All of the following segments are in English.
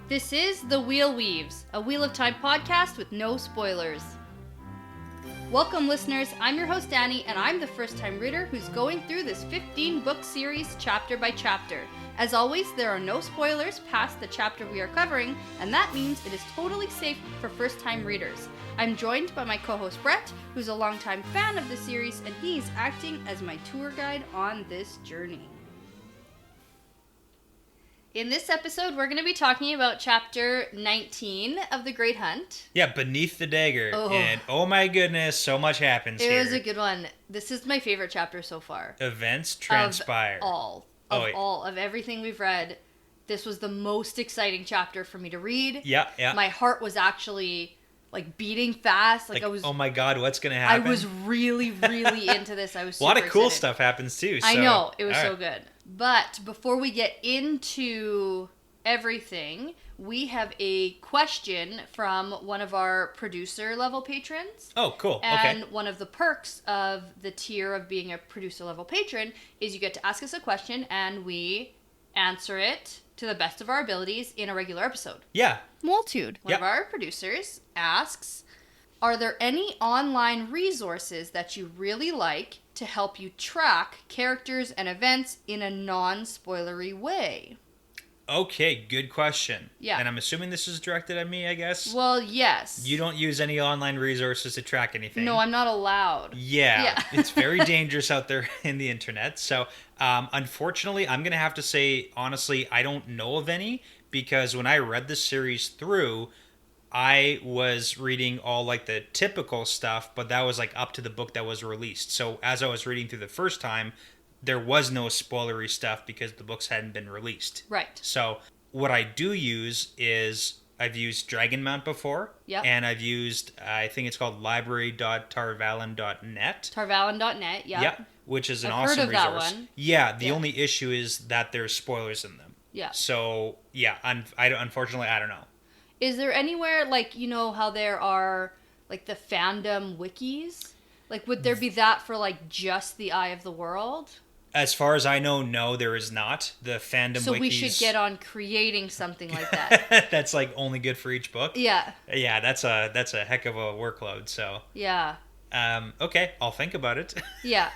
This is The Wheel Weaves, a Wheel of Time podcast with no spoilers. Welcome, listeners. I'm your host, Dani, and I'm the first-time reader who's going through this 15-book series chapter by chapter. As always, there are no spoilers past the chapter we are covering, and that means it is totally safe for first-time readers. I'm joined by my co-host, Brett, who's a longtime fan of the series, and he's acting as my tour guide on this journey. In this episode, we're going to be talking about chapter 19 of The Great Hunt. Yeah, Beneath the Dagger. Oh. And oh my goodness, so much happens here. It was a good one. This is my favorite chapter so far. Events transpire. Of everything we've read, this was the most exciting chapter for me to read. Yeah. My heart was actually beating fast. I was. Oh my God, what's going to happen? I was really, really into this. I was super a lot of cool excited. Stuff happens too. So. I know. It was so good. But before we get into everything, we have a question from one of our producer level patrons. Oh, cool. And one of the perks of the tier of being a producer level patron is you get to ask us a question and we answer it to the best of our abilities in a regular episode. Yeah. Multitude. One of our producers asks, are there any online resources that you really like to help you track characters and events in a non-spoilery way? Okay, good question. Yeah. And I'm assuming this is directed at me, I guess? Well, yes. You don't use any online resources to track anything. No, I'm not allowed. Yeah. It's very dangerous out there in the internet. So, unfortunately, I'm going to have to say, honestly, I don't know of any, because when I read the series through, I was reading all the typical stuff, but that was up to the book that was released. So as I was reading through the first time, there was no spoilery stuff because the books hadn't been released. Right. So what I do use is I've used Dragonmount before. Yep. And I've used, I think it's called library.tarvalon.net. Tarvalon.net, yeah. Yep. Which is an I've awesome heard of resource. That one. Yeah. The only issue is that there's spoilers in them. Yeah. So yeah, unfortunately, I don't know. Is there anywhere, how there are, the fandom wikis? Would there be that for, just the Eye of the World? As far as I know, no, there is not. The fandom wikis... So we should get on creating something like that. That's, only good for each book? Yeah. Yeah, that's a heck of a workload, so... Yeah. Okay, I'll think about it. Yeah.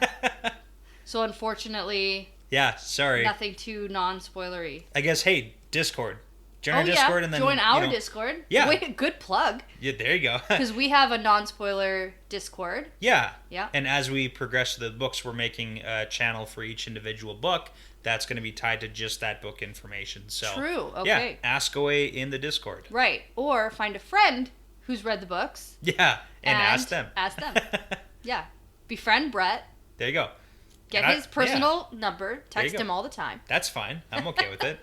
So, unfortunately... Yeah, sorry. Nothing too non-spoilery. I guess, hey, Discord. Join our Discord and then join our Discord. Yeah. Wait, good plug. Yeah, there you go. Because we have a non-spoiler Discord. Yeah. Yeah. And as we progress through the books, we're making a channel for each individual book that's going to be tied to just that book information. So true. Okay. Yeah, ask away in the Discord. Right. Or find a friend who's read the books. Yeah. And ask them. Ask them. Yeah. Befriend Brett. There you go. Get his personal number. Text him all the time. That's fine. I'm okay with it.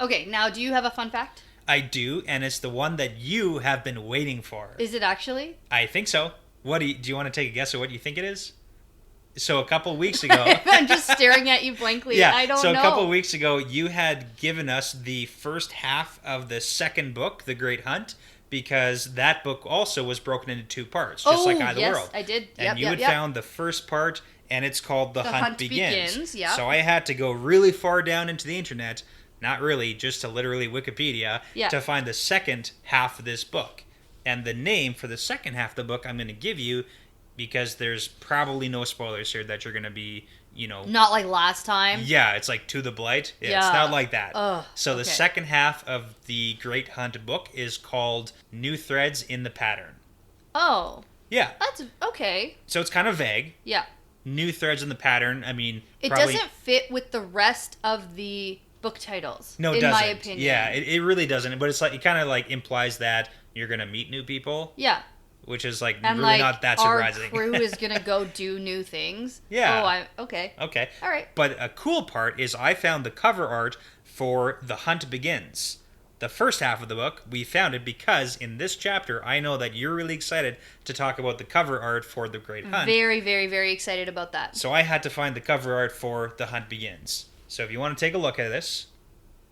Okay, now do you have a fun fact? I do, and it's the one that you have been waiting for. Is it actually? I think so. Do you want to take a guess at what you think it is? So a couple weeks ago... I'm just staring at you blankly. Yeah, I don't know. So a couple weeks ago, you had given us the first half of the second book, The Great Hunt, because that book also was broken into two parts, just like Eye of the World. I did. And you had found the first part, and it's called The Hunt Begins. Yeah. So I had to go really far down into the internet... Not really, just to literally Wikipedia, to find the second half of this book. And the name for the second half of the book I'm going to give you, because there's probably no spoilers here that you're going to be, Not like last time? Yeah, it's To the Blight. Yeah. It's not like that. So the second half of the Great Hunt book is called New Threads in the Pattern. Oh. Yeah. That's okay. So it's kind of vague. Yeah. New Threads in the Pattern, It doesn't fit with the rest of the... book titles. No, it in doesn't. My opinion. Yeah, it really doesn't. But it's it kind of implies that you're gonna meet new people. Yeah. Which is and really not that surprising. Our crew is gonna go do new things. Yeah. Okay. Okay. All right. But a cool part is I found the cover art for The Hunt Begins. The first half of the book, we found it because in this chapter, I know that you're really excited to talk about the cover art for The Great Hunt. Very, very, very excited about that. So I had to find the cover art for The Hunt Begins. So if you want to take a look at this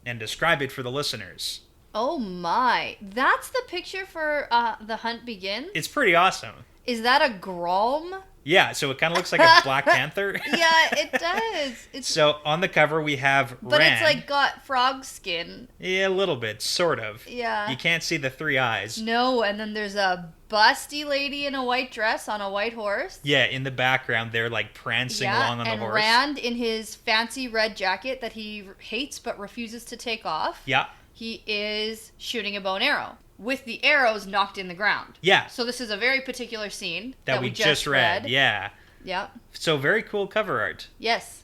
and describe it for the listeners. Oh my. That's the picture for The Hunt Begins? It's pretty awesome. Is that a Grom Yeah, so it kind of looks like a Black Panther. Yeah, it does. It's So on the cover we have but Rand. it's like got frog skin. Yeah, a little bit, sort of. Yeah. You can't see the 3 eyes. No, and then there's a busty lady in a white dress on a white horse. Yeah, in the background they're like prancing along on the horse. And Rand in his fancy red jacket that he hates but refuses to take off. Yeah. He is shooting a bow and arrow with the arrows knocked in the ground. Yeah. So this is a very particular scene that we just read. Yeah. Yeah. So very cool cover art. Yes.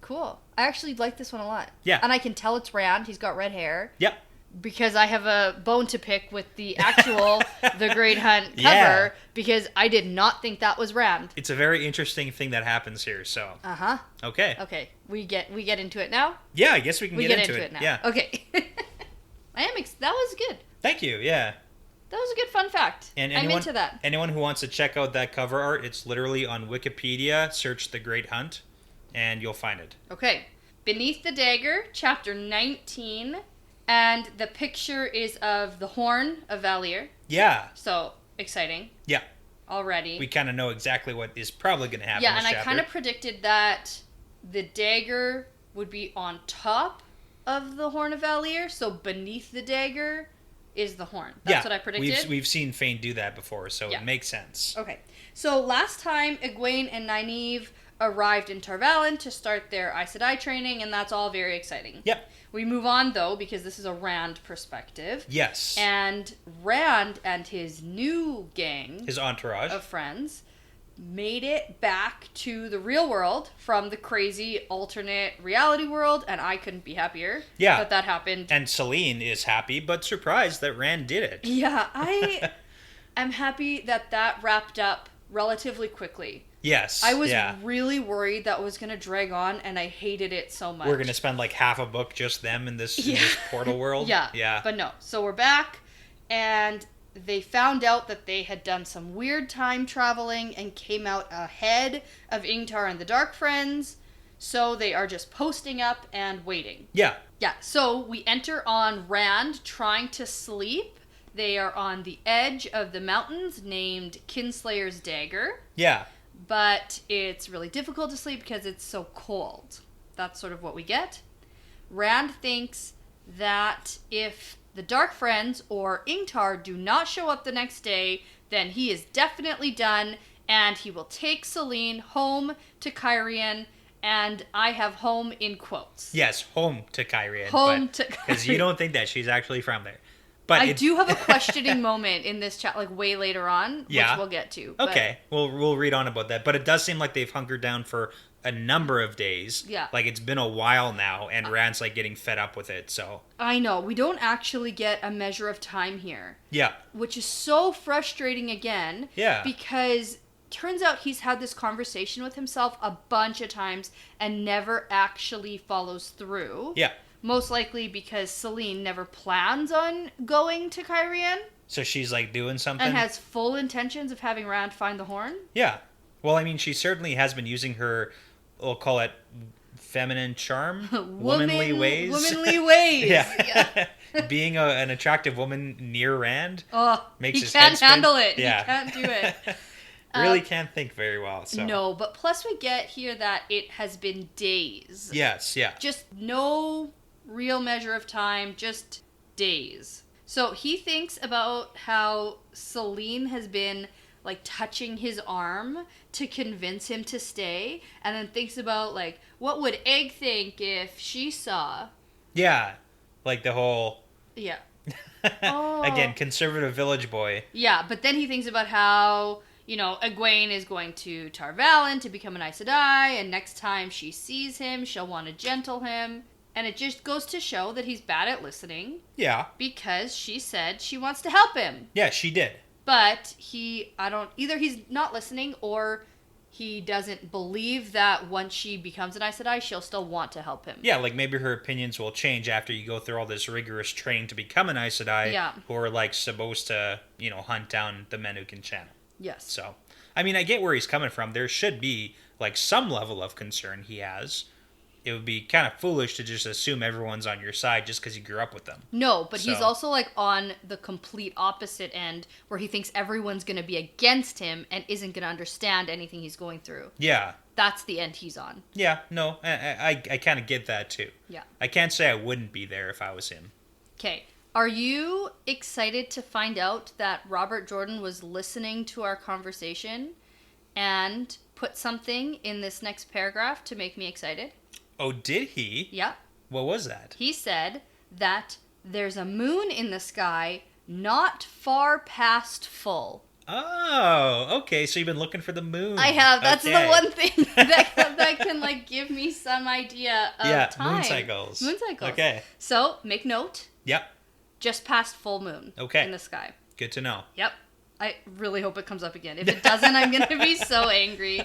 Cool. I actually like this one a lot. Yeah. And I can tell it's Rand. He's got red hair. Yep. Because I have a bone to pick with the actual The Great Hunt cover, Yeah. because I did not think that was Rand. It's a very interesting thing that happens here, so. Uh-huh. Okay. Okay. We get into it now? Yeah, I guess we can get into it now. Yeah. Okay. That was good. Thank you. Yeah. That was a good fun fact. And I'm into that. Anyone who wants to check out that cover art, it's literally on Wikipedia. Search The Great Hunt, and you'll find it. Okay. Beneath the Dagger, chapter 19, and the picture is of the Horn of Valier. Yeah. So, exciting. Yeah. Already. We kind of know exactly what is probably going to happen. Yeah, and this I kind of predicted that the dagger would be on top of the Horn of Valier, so beneath the dagger is the horn. That's what I predicted. We've seen Fane do that before, so it makes sense. Okay. So last time, Egwene and Nynaeve arrived in Tarvalin to start their Aes Sedai training, and that's all very exciting. Yep. We move on, though, because this is a Rand perspective. Yes. And Rand and his new gang... his entourage. ...of friends made it back to the real world from the crazy alternate reality world, and I couldn't be happier that happened. And Celine is happy, but surprised that Rand did it. Yeah, I am happy that wrapped up relatively quickly. Yes. I was really worried that was going to drag on, and I hated it so much. We're going to spend like half a book just them in this portal world. Yeah. But no. So we're back, and they found out that they had done some weird time traveling and came out ahead of Ingtar and the Dark Friends. So they are just posting up and waiting. Yeah. Yeah. So we enter on Rand trying to sleep. They are on the edge of the mountains named Kinslayer's Dagger. Yeah. But it's really difficult to sleep because it's so cold. That's sort of what we get. Rand thinks that if the Dark Friends or Ingtar do not show up the next day, then he is definitely done, and he will take Celine home to Cairhien, and I have home in quotes. Yes, home to Cairhien. Home to Cairhien. Because you don't think that she's actually from there. But I do have a questioning moment in this chat, like way later on, which we'll get to. Okay, we'll read on about that. But it does seem like they've hunkered down for a number of days. Yeah. Like it's been a while now, and Rand's like getting fed up with it, so. I know. We don't actually get a measure of time here. Yeah. Which is so frustrating again. Yeah. Because turns out he's had this conversation with himself a bunch of times and never actually follows through. Yeah. Most likely because Celine never plans on going to Cairhien. So she's like doing something? And has full intentions of having Rand find the horn. Yeah. Well, I mean, she certainly has been using her, we'll call it feminine charm, womanly ways. Womanly ways. Yeah. Being an attractive woman near Rand makes his head can't spin. handle it. Yeah. He can't do it. Really can't think very well. So. No, but plus we get here that it has been days. Yes, yeah. Just no real measure of time, just days. So he thinks about how Celine has been like touching his arm to convince him to stay, and then thinks about like, what would Egg think if she saw? Yeah, like the whole... Yeah. Again, conservative village boy. Yeah, but then he thinks about how, you know, Egwene is going to Tarvalin to become an Aes Sedai, and next time she sees him, she'll want to gentle him. And it just goes to show that he's bad at listening. Yeah. Because she said she wants to help him. Yeah, she did. But either he's not listening or he doesn't believe that once she becomes an Aes Sedai, she'll still want to help him. Yeah, like maybe her opinions will change after you go through all this rigorous training to become an Aes Sedai, who are like supposed to, you know, hunt down the men who can channel. Yes. So, I mean, I get where he's coming from. There should be like some level of concern he has it would be kind of foolish to just assume everyone's on your side just because you grew up with them. No, but he's So- also like on the complete opposite end where he thinks everyone's going to be against him and isn't going to understand anything he's going through. Yeah. That's the end he's on. Yeah, no, I kind of get that too. Yeah. I can't say I wouldn't be there if I was him. Okay. Are you excited to find out that Robert Jordan was listening to our conversation and put something in this next paragraph to make me excited? Oh, did he? Yeah. What was that? He said that there's a moon in the sky not far past full. Oh, okay. So you've been looking for the moon. I have. That's Okay. the one thing that can like give me some idea of time. moon cycles. Moon cycles. Okay. So make note. Yep. Just past full moon. Okay. In the sky. Good to know. Yep. I really hope it comes up again. If it doesn't, I'm going to be so angry.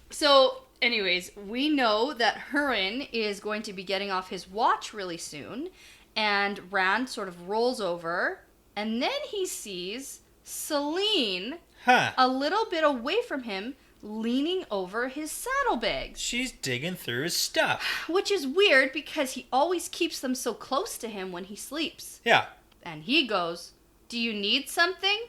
So, anyways, we know that Hurin is going to be getting off his watch really soon. And Rand sort of rolls over. And then he sees Celine a little bit away from him, leaning over his saddlebags. She's digging through his stuff. Which is weird because he always keeps them so close to him when he sleeps. Yeah. And he goes, "Do you need something?"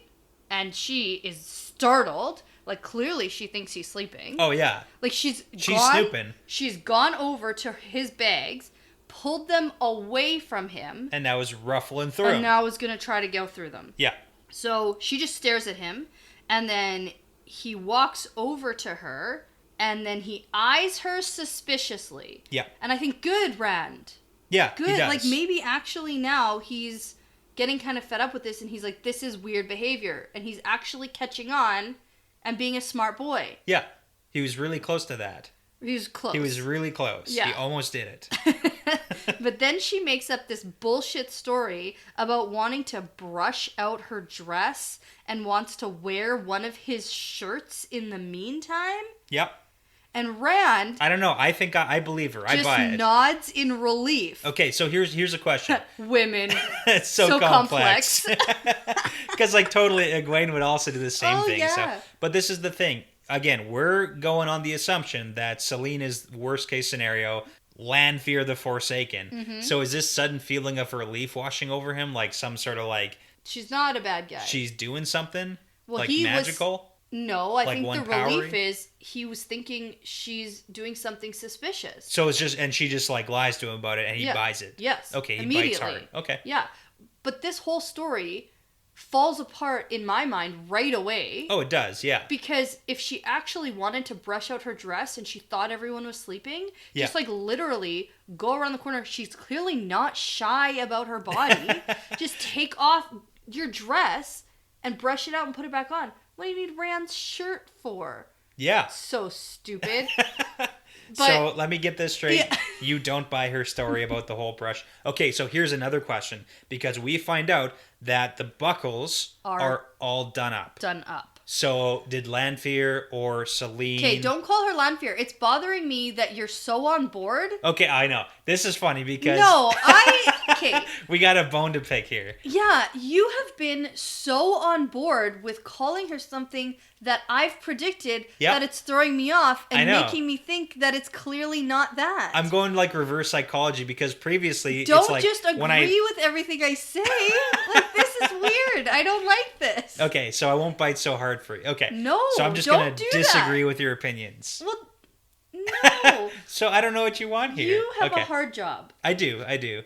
And she is startled. Like, clearly she thinks he's sleeping. Oh, yeah. Like, she's snooping. She's gone over to his bags, pulled them away from him. And now is ruffling through. And now is going to try to go through them. Yeah. So she just stares at him. And then he walks over to her. And then he eyes her suspiciously. Yeah. And I think, good, Rand. Yeah, Good. he does. Like, maybe actually now he's getting kind of fed up with this. And he's like, this is weird behavior. And he's actually catching on and being a smart boy. Yeah. He was really close to that. He was close. He was really close. Yeah. He almost did it. But then she makes up this bullshit story about wanting to brush out her dress and wants to wear one of his shirts in the meantime. Yep. And Rand I don't know. I think I believe her. I buy just it. nods in relief. Okay, so here's a question. Women. It's so complex. Because like totally, Egwene would also do the same thing. Yeah. So, but this is the thing. Again, we're going on the assumption that Selene is worst case scenario. Lanfear the Forsaken. Mm-hmm. So is this sudden feeling of relief washing over him, like some sort of like She's not a bad guy. she's doing something, Well, like he was- magical? No, I Like think one the relief powery? is he was thinking she's doing something suspicious. So it's just, and she just like lies to him about it, and he Yeah. buys it. Yes. Okay, he immediately. bites hard. Okay. Yeah. But this whole story falls apart in my mind right away. Oh, it does. Yeah. Because if she actually wanted to brush out her dress and she thought everyone was sleeping, just Yeah. like literally go around the corner. She's clearly not shy about her body. Just take off your dress and brush it out and put it back on. What do you need Rand's shirt for? Yeah. So stupid. So let me get this straight. Yeah. You don't buy her story about the whole brush. Okay, so here's another question. Because we find out that the buckles are all done up. Done up. So did Lanfear or Celine... Okay, don't call her Lanfear. It's bothering me that you're so on board. Okay, I know. This is funny because... No, okay. we got a bone to pick here. Yeah, you have been so on board with calling her something that I've predicted Yep. that it's throwing me off I and know. making me think that it's clearly not that. I'm going like reverse psychology because previously Don't it's like just agree when I... with everything I say. Like, this is weird. I don't like this. Okay, so I won't bite so hard for you. Okay. No, So I'm just don't going to do disagree that. with your opinions. Well, no. So I don't know what you want here. You have okay. a hard job. I do.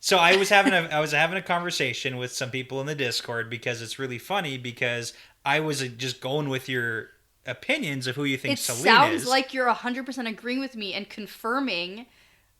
So I was having a conversation with some people in the Discord because it's really funny because I was just going with your opinions of who you think It Celine sounds is. like you're 100% agreeing with me and confirming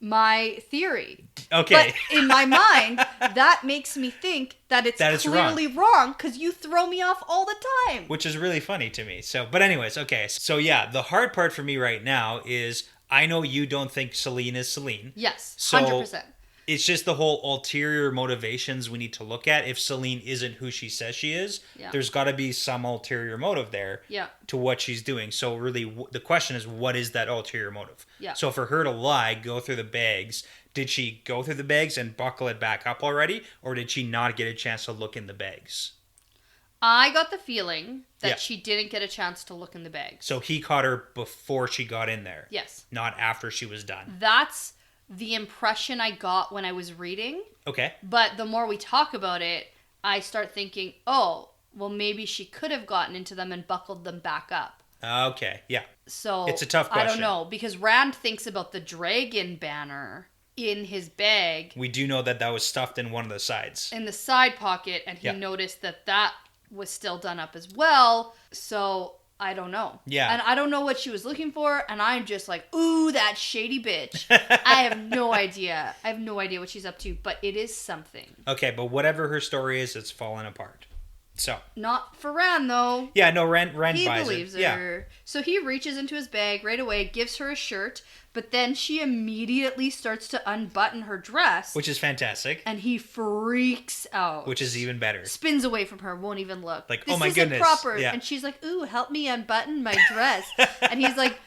my theory. Okay. But in my mind, that makes me think that it's clearly wrong because you throw me off all the time. Which is really funny to me. So, but anyways, okay. So yeah, the hard part for me right now is I know you don't think Celine is Celine. Yes, So 100%. It's just the whole ulterior motivations we need to look at. If Celine isn't who she says she is, Yeah. there's got to be some ulterior motive there Yeah. to what she's doing. So really, the question is, what is that ulterior motive? Yeah. So for her to lie, go through the bags, did she go through the bags and buckle it back up already? Or did she not get a chance to look in the bags? I got the feeling that Yeah. she didn't get a chance to look in the bags. So he caught her before she got in there. Yes. Not after she was done. That's the impression I got when I was reading. Okay. But the more we talk about it, I start thinking, oh, well, maybe she could have gotten into them and buckled them back up. Okay, yeah. So it's a tough question. I don't know, because Rand thinks about the dragon banner in his bag. We do know that was stuffed in one of the sides. In the side pocket, and he noticed that was still done up as well. So I don't know. Yeah. And I don't know what she was looking for, and I'm just like, ooh, that shady bitch. I have no idea. I have no idea what she's up to, but it is something. Okay, but whatever her story is, it's fallen apart. So. Not for Rand, though. Yeah, no, Rand buys it. He believes her. Yeah. So he reaches into his bag right away, gives her a shirt, but then she immediately starts to unbutton her dress. Which is fantastic. And he freaks out. Which is even better. Spins away from her, won't even look. Like, this oh my isn't goodness. proper. Yeah. And she's like, ooh, help me unbutton my dress. And he's like,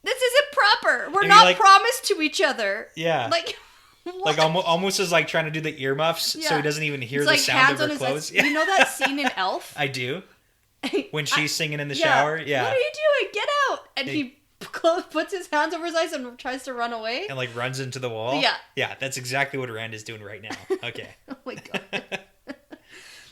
this isn't proper. We're not promised to each other. Yeah. Like, what? Like almost is like trying to do the earmuffs so he doesn't even hear the sound of her clothes. You know that scene in Elf? I do. When she's singing in the shower? Yeah. What are you doing? Get out! And he puts his hands over his eyes and tries to run away. And like runs into the wall? Yeah. Yeah, that's exactly what Rand is doing right now. Okay. Oh my god.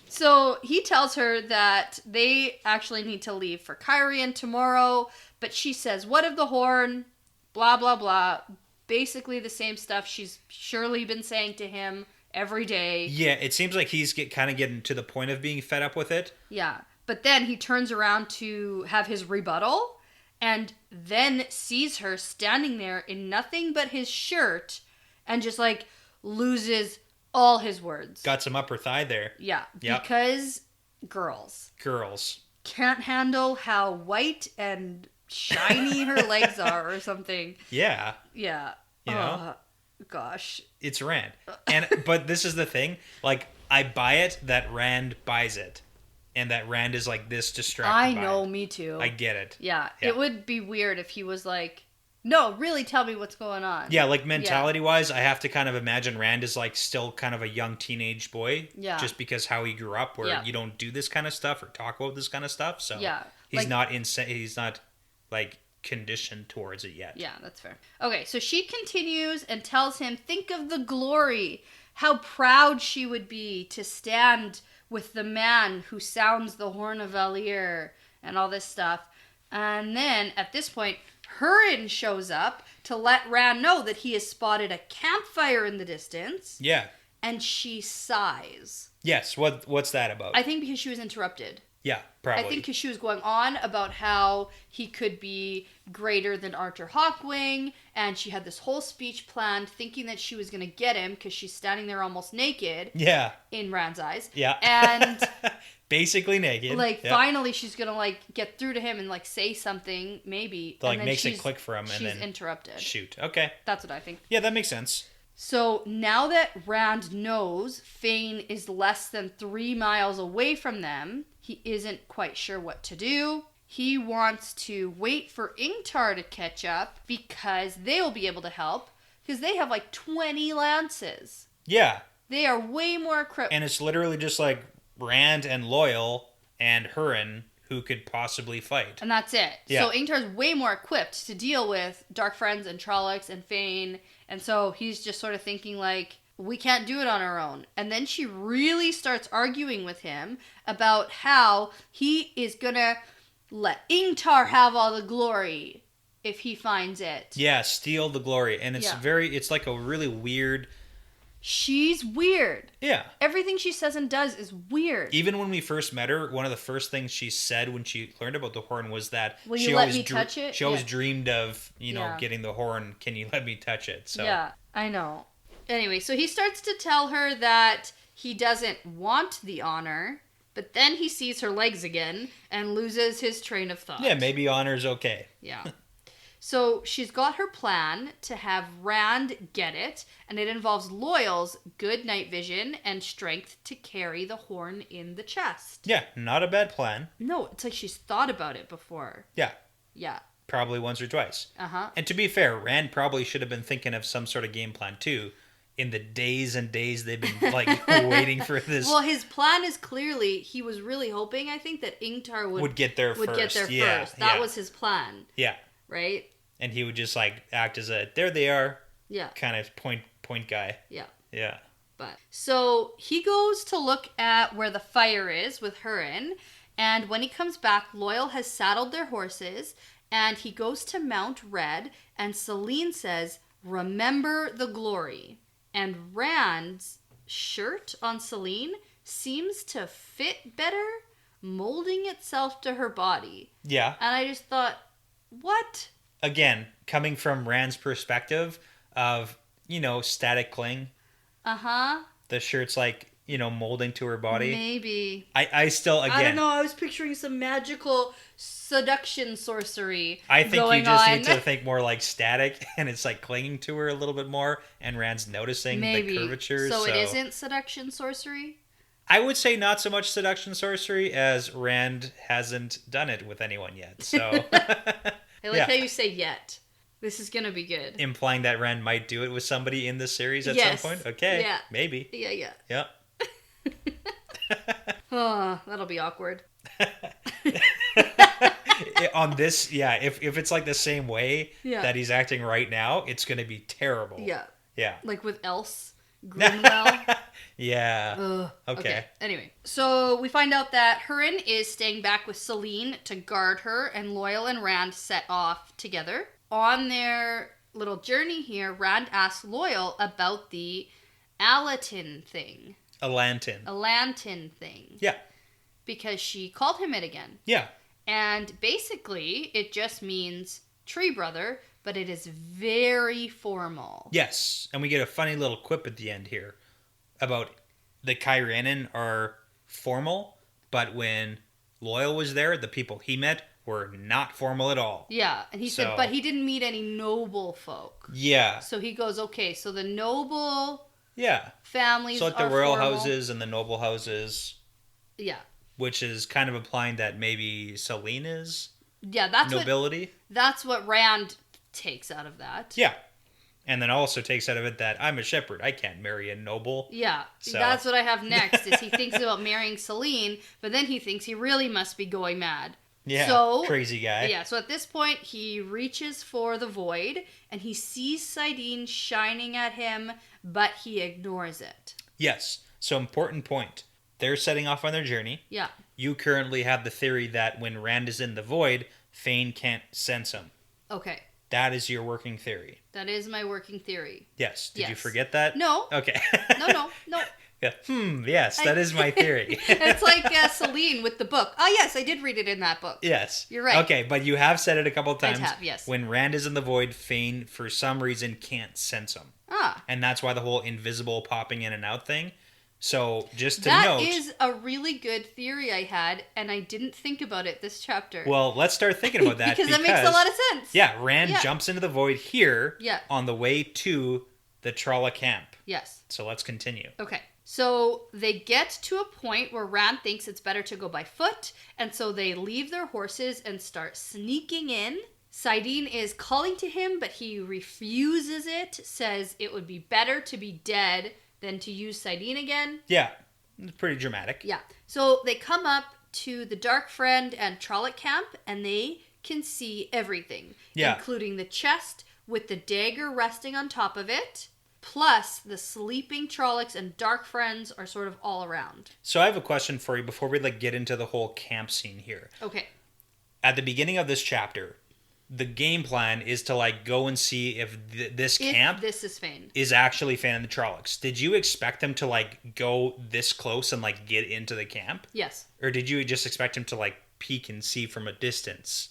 So he tells her that they actually need to leave for Kyrian tomorrow, but she says, what of the horn? Blah, blah, blah. Basically the same stuff she's surely been saying to him every day. Yeah, it seems like he's kind of getting to the point of being fed up with it. Yeah, but then he turns around to have his rebuttal and then sees her standing there in nothing but his shirt and just like loses all his words. Got some upper thigh there. Yeah, yep. Because girls can't handle how white and shiny her legs are or something. Yeah. Yeah. You know? Gosh. It's Rand. But this is the thing. Like, I buy it that Rand buys it. And that Rand is like this distracted I by know, it. me too. I get it. Yeah. It would be weird if he was like, no, really tell me what's going on. Yeah, like mentality-wise, I have to kind of imagine Rand is like still kind of a young teenage boy. Yeah. Just because how he grew up where you don't do this kind of stuff or talk about this kind of stuff. So he's not like conditioned towards it yet. Yeah, that's fair. Okay, so she continues and tells him, think of the glory, how proud she would be to stand with the man who sounds the horn of Valir and all this stuff. And then at this point, Hurin shows up to let Rand know that he has spotted a campfire in the distance. Yeah. And she sighs. Yes, what's that about? I think because she was interrupted. Yeah, probably. I think because she was going on about how he could be greater than Arthur Hawkwing, and she had this whole speech planned, thinking that she was going to get him because she's standing there almost naked. Yeah. In Rand's eyes. Yeah. And basically naked. Like, finally she's going to, like, get through to him and, like, say something, maybe. Like, makes it click for him and then... she's interrupted. Shoot. Okay. That's what I think. Yeah, that makes sense. So, now that Rand knows Fane is less than 3 miles away from them, he isn't quite sure what to do. He wants to wait for Ingtar to catch up because they'll be able to help because they have like 20 lances. Yeah. They are way more equipped. And it's literally just like Rand and Loyal and Hurin who could possibly fight. And that's it. Yeah. So Ingtar's way more equipped to deal with Dark Friends and Trollocs and Fane. And so he's just sort of thinking like, we can't do it on our own. And then she really starts arguing with him about how he is going to let Ingtar have all the glory if he finds it. Yeah, steal the glory. And it's it's like a really weird... She's weird. Yeah. Everything she says and does is weird. Even when we first met her, one of the first things she said when she learned about the horn was that Will you let me touch it? She always dreamed of, getting the horn. Can you let me touch it? So yeah, I know. Anyway, so he starts to tell her that he doesn't want the honor, but then he sees her legs again and loses his train of thought. Yeah, maybe honor's okay. Yeah. So she's got her plan to have Rand get it, and it involves Loyal's good night vision and strength to carry the horn in the chest. Yeah, not a bad plan. No, it's like she's thought about it before. Yeah. Yeah. Probably once or twice. Uh-huh. And to be fair, Rand probably should have been thinking of some sort of game plan too. In the days and days they've been like waiting for this. Well, his plan is clearly he was really hoping, I think, that Ingtar would get there first. That was his plan. Yeah. Right? And he would just like act as there they are. kind of point guy. Yeah. Yeah. But so he goes to look at where the fire is with Hurin, and when he comes back, Loyal has saddled their horses, and he goes to Mount Red, and Selene says, "Remember the glory." And Rand's shirt on Selene seems to fit better, molding itself to her body. Yeah. And I just thought, what? Again, coming from Rand's perspective of, static cling. Uh-huh. The shirt's like, molding to her body. Maybe. I still, again. I don't know. I was picturing some magical seduction sorcery I think going you just on. need to think more like static, and it's like clinging to her a little bit more, and Rand's noticing the curvature. So it isn't seduction sorcery? I would say not so much seduction sorcery as Rand hasn't done it with anyone yet. So I like how you say yet. This is going to be good. Implying that Rand might do it with somebody in this series at some point? Okay. Yeah. Maybe. Yeah. Yep. Oh, that'll be awkward. On this, if it's like the same way that he's acting right now, it's going to be terrible. Yeah. Yeah. Like with Else Greenwell. Yeah. Ugh. Okay. Anyway, so we find out that Hurin is staying back with Selene to guard her, and Loyal and Rand set off together. On their little journey here, Rand asks Loyal about the Alatin thing. Alantin thing. Yeah. Because she called him it again. Yeah. And basically, it just means tree brother, but it is very formal. Yes. And we get a funny little quip at the end here about the Kyranen are formal, but when Loyal was there, the people he met were not formal at all. Yeah. And he said, but he didn't meet any noble folk. Yeah. So he goes, okay, so the noble families so like the are royal formal. houses and the noble houses. Yeah. Which is kind of implying that maybe Selene is that's nobility. That's what Rand takes out of that. Yeah. And then also takes out of it that I'm a shepherd. I can't marry a noble. Yeah. So. That's what I have next is he thinks about marrying Selene, but then he thinks he really must be going mad. Yeah, so, crazy guy. Yeah, so at this point, he reaches for the void, and he sees Saidin shining at him, but he ignores it. Yes. So important point. They're setting off on their journey. Yeah. You currently have the theory that when Rand is in the void, Fane can't sense him. Okay. That is your working theory. That is my working theory. Yes. Did you forget that? No. Okay. No. Yeah. Yes, that is my theory. It's like Selene with the book. Oh, yes, I did read it in that book. Yes. You're right. Okay, but you have said it a couple times. I have, yes. When Rand is in the void, Fane, for some reason, can't sense him. Ah. And that's why the whole invisible popping in and out thing. So, just to That note... is a really good theory I had, and I didn't think about it this chapter. Well, let's start thinking about that. because that makes a lot of sense. Yeah, Rand jumps into the void here on the way to the Trolla camp. Yes. So let's continue. Okay. So they get to a point where Rand thinks it's better to go by foot, and so they leave their horses and start sneaking in. Saidin is calling to him, but he refuses it, says it would be better to be dead than to use Saidin again. Yeah, it's pretty dramatic. Yeah. So they come up to the Dark Friend and Trolloc camp, and they can see everything, including the chest with the dagger resting on top of it. Plus, the sleeping Trollocs and Dark Friends are sort of all around. So I have a question for you before we get into the whole camp scene here. Okay. At the beginning of this chapter, the game plan is to go and see if this camp this is Fane. Is actually Fane and the Trollocs. Did you expect them to go this close and get into the camp? Yes. Or did you just expect him to peek and see from a distance?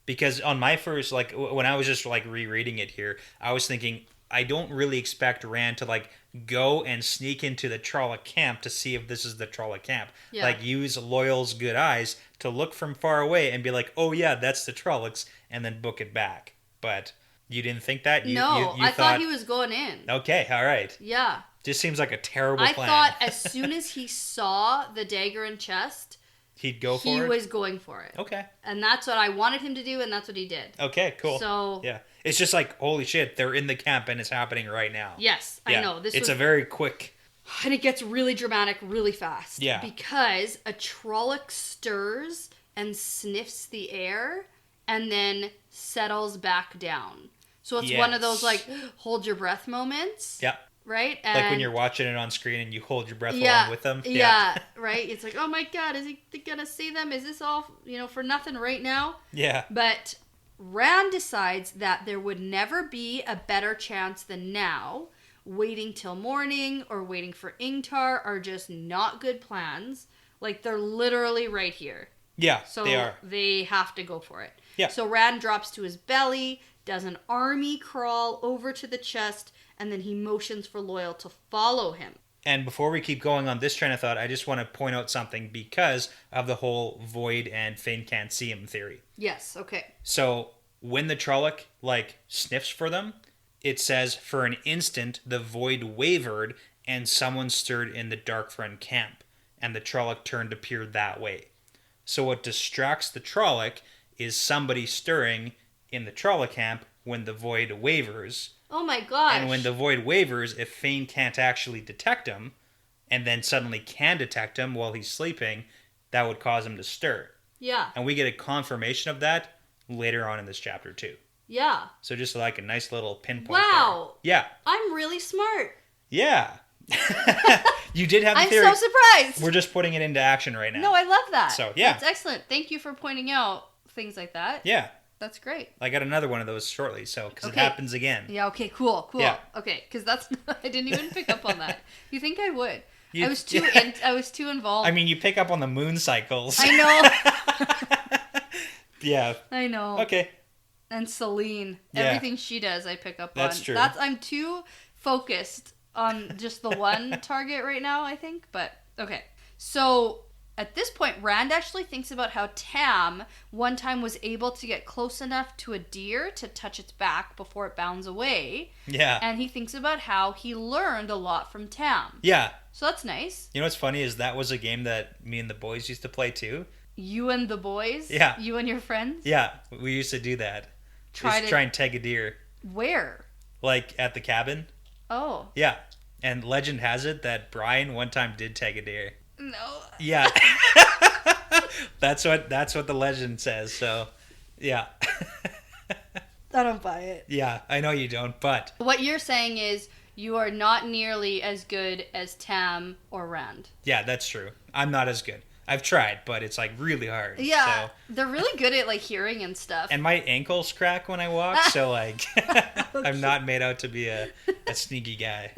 Because on my first when I was just rereading it here, I was thinking I don't really expect Rand to go and sneak into the Trolloc camp to see if this is the Trolloc camp. Yeah. Use Loyal's good eyes to look from far away and be like, oh yeah, that's the Trollocs, and then book it back. But you didn't think that? You thought he was going in. Okay, all right. Yeah. Just seems like a terrible plan. I thought as soon as he saw the dagger and chest, he'd go for it? He was going for it. Okay. And that's what I wanted him to do, and that's what he did. Okay, cool. So... yeah. It's just holy shit, they're in the camp and it's happening right now. Yes, yeah. I know. It's a very quick... And it gets really dramatic really fast. Yeah. Because a Trolloc stirs and sniffs the air and then settles back down. So it's one of those like hold your breath moments. Yeah. Right? And like when you're watching it on screen and you hold your breath along with them. Yeah, right? It's like, oh my God, is he gonna see them? Is this all, for nothing right now? Yeah. But Rand decides that there would never be a better chance than now. Waiting till morning or waiting for Ingtar are just not good plans. Like, they're literally right here. Yeah, so they are. They have to go for it. Yeah. So Rand drops to his belly, does an army crawl over to the chest, and then he motions for Loyal to follow him. And before we keep going on this train of thought, I just want to point out something because of the whole Void and Fane can't see him theory. Yes, okay. So when the Trolloc, sniffs for them, it says, for an instant, the Void wavered and someone stirred in the Darkfriend camp, and the Trolloc turned to peer that way. So what distracts the Trolloc is somebody stirring in the Trolloc camp when the Void wavers. Oh my gosh. And when the Void wavers, if Fane can't actually detect him, and then suddenly can detect him while he's sleeping, that would cause him to stir. Yeah. And we get a confirmation of that later on in this chapter too. Yeah. So just like a nice little pinpoint. Wow. There. Yeah. I'm really smart. Yeah. You did have the I'm theory. so surprised. We're just putting it into action right now. No, I love that. So, yeah. That's excellent. Thank you for pointing out things like that. Yeah. That's great. I got another one of those shortly, because Okay. it happens again. Yeah, okay, cool. Yeah. Okay, because that's I didn't even pick up on that. You think I would? You- I was too involved. I mean, you pick up on the moon cycles. I know. Yeah. I know. Okay. And Celine, Yeah. everything she does, I pick up on. That's true. I'm too focused on just the one target right now, I think. But okay, so at this point, Rand actually thinks about how Tam one time was able to get close enough to a deer to touch its back before it bounds away. Yeah. And he thinks about how he learned a lot from Tam. Yeah. So that's nice. You know what's funny is that was a game that me and the boys used to play too. You and the boys? Yeah. You and your friends? Yeah, we used to do that. Try and tag a deer. Where? Like at the cabin. Oh. Yeah. And legend has it that Brian one time did tag a deer. No. Yeah. That's what the legend says. So, yeah. I don't buy it. Yeah, I know you don't, but What you're saying is you are not nearly as good as Tam or Rand. yeah, that's true. I'm not as good. I've tried, but it's really hard. Yeah. So. They're really good at hearing and stuff. And my ankles crack when I walk, so I'm not made out to be a sneaky guy.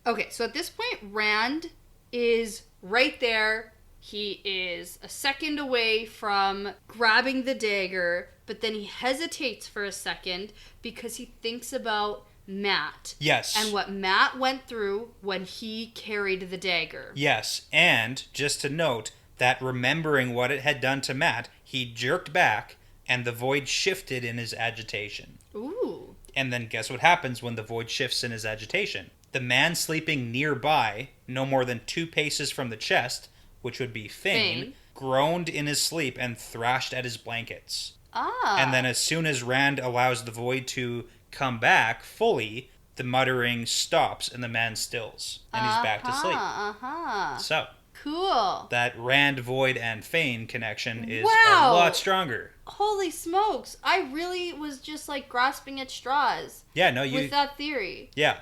Okay, so at this point, Rand is right there. He is a second away from grabbing the dagger, but then he hesitates for a second because he thinks about Matt. Yes. And what Matt went through when he carried the dagger. Yes, and just to note that remembering what it had done to Matt, he jerked back and the void shifted in his agitation. Ooh. And then guess what happens when the void shifts in his agitation? The man sleeping nearby, no more than 2 paces from the chest, which would be Fane, groaned in his sleep and thrashed at his blankets. Ah. And then as soon as Rand allows the void to come back fully, the muttering stops and the man stills. And he's back to sleep. So, cool. that Rand, Void, and Fane connection is Wow. a lot stronger. Holy smokes. I really was just grasping at straws Yeah, with that theory. Yeah.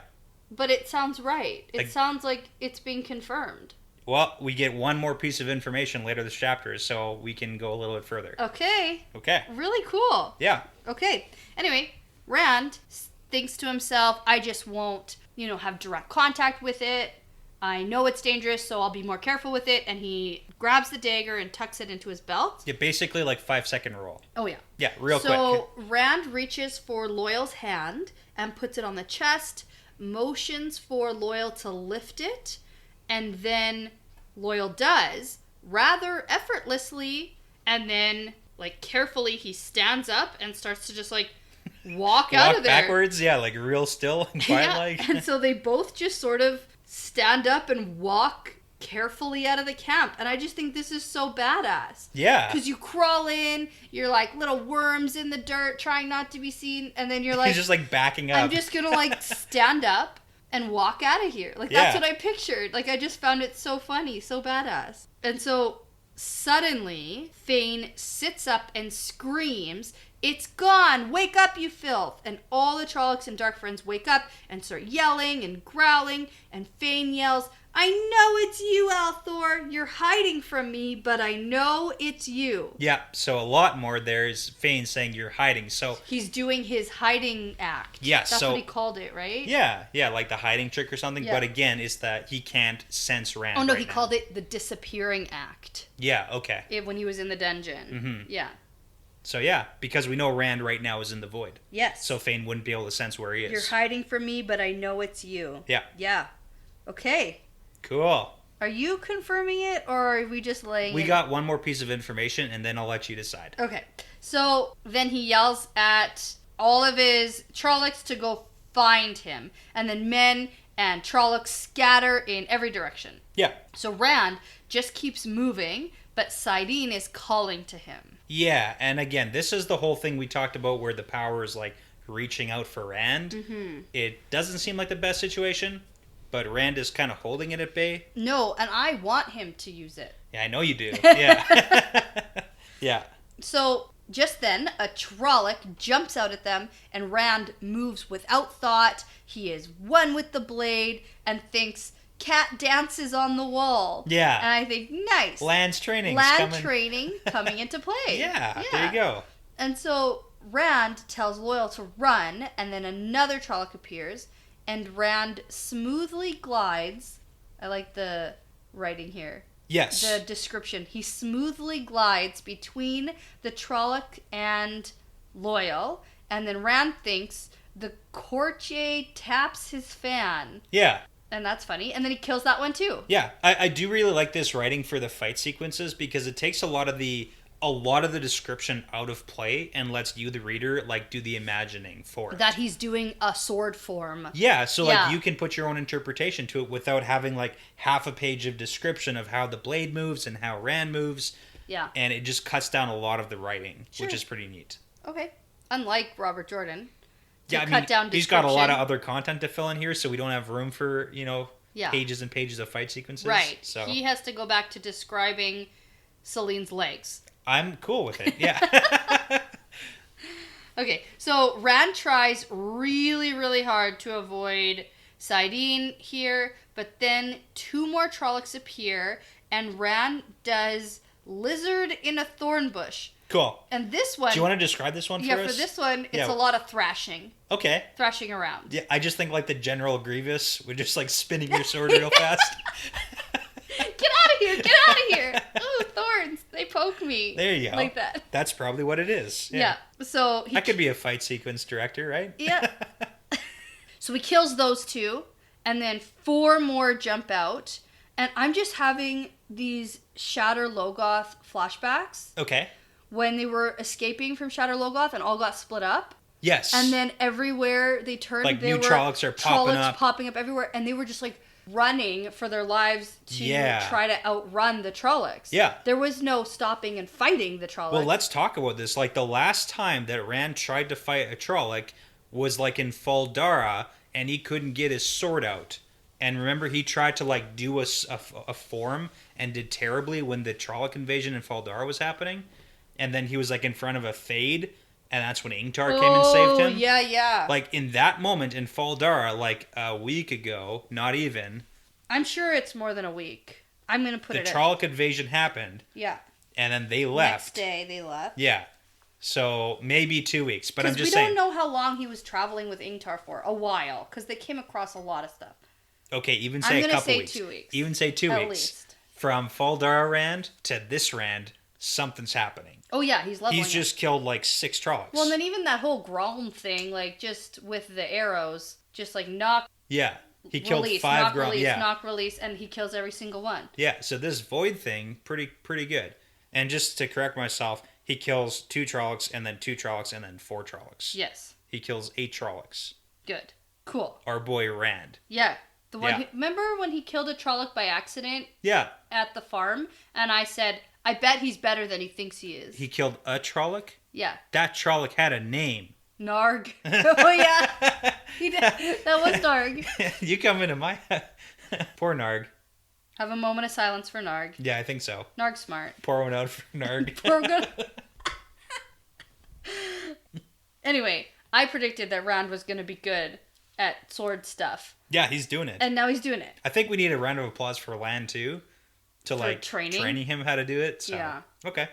But it sounds right. It Like- sounds like it's being confirmed. Well, we get one more piece of information later this chapter, so we can go a little bit further. Okay. Okay. Really cool. Yeah. Okay. Anyway, Rand thinks to himself, I just won't, have direct contact with it. I know it's dangerous, so I'll be more careful with it. And he grabs the dagger and tucks it into his belt. Yeah, basically 5-second roll. Oh, yeah. Yeah, real quick. So Rand reaches for Loyal's hand and puts it on the chest, motions for Loyal to lift it, and then Loyal does, rather effortlessly, and then, carefully he stands up and starts to just, walk out of there. Backwards, yeah, real still and quiet Yeah, and so they both just sort of stand up and walk carefully out of the camp. And I just think this is so badass. Yeah. Because you crawl in, you're like little worms in the dirt trying not to be seen, and then you're like... He's just backing up. I'm just gonna stand up and walk out of here. That's Yeah. what I pictured. I just found it so funny, so badass. And so suddenly, Fane sits up and screams, "It's gone! Wake up, you filth!" And all the Trollocs and Dark Friends wake up and start yelling and growling, and Fane yells, "I know it's you, Althor! You're hiding from me, but I know it's you." Yeah, so a lot more there's Fane saying you're hiding, so... He's doing his hiding act. Yeah, That's so... what he called it, right? Yeah, like the hiding trick or something, Yeah. but again, it's that he can't sense Rand Oh, no, right he now. called it the disappearing act. Yeah, okay. When he was in the dungeon. Mm-hmm. Yeah. So yeah, because we know Rand right now is in the void. Yes. So Fane wouldn't be able to sense where he is. You're hiding from me, but I know it's you. Yeah. Yeah. Okay. Cool. Are you confirming it, or are we just laying We it? got one more piece of information, and then I'll let you decide. Okay. So then he yells at all of his Trollocs to go find him. And then men and Trollocs scatter in every direction. Yeah. So Rand just keeps moving, but Saidin is calling to him. Yeah, and again, this is the whole thing we talked about where the power is like reaching out for Rand. Mm-hmm. It doesn't seem like the best situation, but Rand is kind of holding it at bay. No, and I want him to use it. Yeah, I know you do. Yeah. Yeah. So just then, a Trolloc jumps out at them, and Rand moves without thought. He is one with the blade and thinks, "Cat dances on the wall." Yeah. And I think, nice. Land's training. Land training coming into play. Yeah, there you go. And so Rand tells Loyal to run, and then another Trolloc appears, and Rand smoothly glides. I like the writing here. Yes. The description. He smoothly glides between the Trolloc and Loyal, and then Rand thinks the courtier taps his fan. Yeah. And that's funny. And then he kills that one too. Yeah. I do really like this writing for the fight sequences because it takes a lot of the description out of play and lets you, the reader, like do the imagining for it. That he's doing a sword form. Yeah, so like Yeah. you can put your own interpretation to it without having like half a page of description of how the blade moves and how Rand moves. Yeah. And it just cuts down a lot of the writing, Sure. which is pretty neat. Okay. Unlike Robert Jordan. Yeah, I cut mean, down he's got a lot of description. other content to fill in here, so we don't have room for, Yeah. pages and pages of fight sequences. Right. So He has to go back to describing Celine's legs. I'm cool with it. Yeah. Okay, so Rand tries really, really hard to avoid Saidin here, but then two more Trollocs appear, and Rand does lizard in a thorn bush. Cool. And this one... Do you want to describe this one for us? Yeah, for this one, it's Yeah. a lot of thrashing. Okay. Thrashing around. Yeah, I just think like the General Grievous with just like spinning your sword real fast. Get out of here! Get out of here! Oh, thorns! They poke me. There you go. Like that. That's probably what it is. Yeah. So he That could be a fight sequence director, right? Yeah. So he kills those two, and then four more jump out, and I'm just having these Shatter Logoth flashbacks Okay. when they were escaping from Shatter Logoth and all got split up. Yes. And then everywhere they turned, Like, there new were Trollocs are popping Trollocs up. popping up everywhere, and they were just like running for their lives to Yeah. try to outrun the Trollocs. Yeah. There was no stopping and fighting the Trollocs. Well, let's talk about this. Like the last time that Rand tried to fight a Trolloc was like in Faldara, and he couldn't get his sword out. And remember, he tried to like do a form and did terribly when the Trolloc invasion in Faldara was happening. And then he was like in front of a Thade, and that's when Ingtar came and saved him. Yeah, yeah. Like in that moment in Faldara, like a week ago, not even, I'm sure it's more than a week. I'm going to put the it Trolloc invasion happened, Yeah. and then they Next left. day they left. Yeah. So maybe 2 weeks, but I'm Because just we saying. don't know how long he was traveling with Ingtar for. A while. Because they came across a lot of stuff. Okay, even I'm say a gonna couple say weeks. 2 weeks. Even say 2 At weeks. least. From Faldara Rand to this Rand, something's happening. Oh yeah, he's leveling He's just killed like 6 Trollocs. Well, and then even that whole Grolm thing, like just with the arrows, just like knock, yeah, he killed release, 5 knock, Grom. release, Yeah, knock, release, and he kills every single one. yeah. So this Void thing, pretty good. And just to correct myself, he kills 2 Trollocs and then 2 Trollocs and then 4 Trollocs. Yes. He kills 8 Trollocs. Good. Cool. Our boy Rand. Yeah. The one. Yeah. Remember when he killed a Trolloc by accident Yeah, at the farm, and I said, I bet he's better than he thinks he is. he killed a Trolloc. Yeah. That Trolloc had a name. Narg. Oh yeah. He did. That was Narg. You come into my poor Narg. Have a moment of silence for Narg. Yeah, I think so. Narg's smart. Pour one out for Narg. We're good. Anyway, I predicted that Rand was going to be good at sword stuff. Yeah, he's doing it. And now he's doing it. I think we need a round of applause for Lan, too. To, like, training him how to do it. So. Yeah. Okay.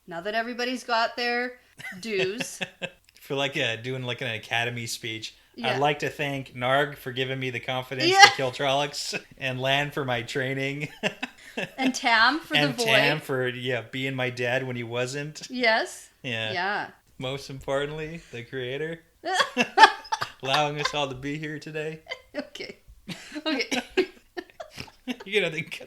Now that everybody's got their dues. I feel like doing, like, an academy speech. Yeah. I'd like to thank Narg for giving me the confidence to kill Trollocs. And Lan for my training. And Tam for the void. And Tam for, being my dad when he wasn't. Yes. Yeah. Most importantly, the creator. Allowing us all to be here today. Okay. You're gonna think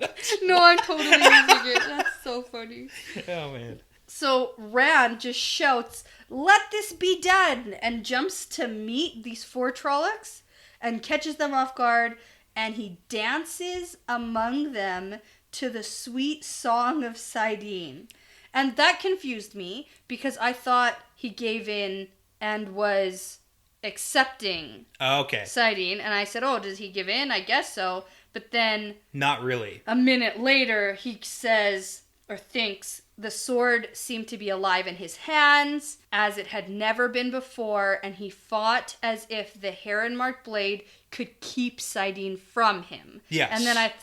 No, I'm totally using it. That's so funny. Oh, man. So Rand just shouts, "Let this be done!" and jumps to meet these 4 Trollocs and catches them off guard, and he dances among them to the sweet song of Sidene. And that confused me because I thought he gave in and was accepting Sidene. And I said, oh, does he give in? I guess so. But then... Not really. A minute later, he says, or thinks, the sword seemed to be alive in his hands as it had never been before, and he fought as if the heron-marked blade could keep Sidene from him. Yes. And then I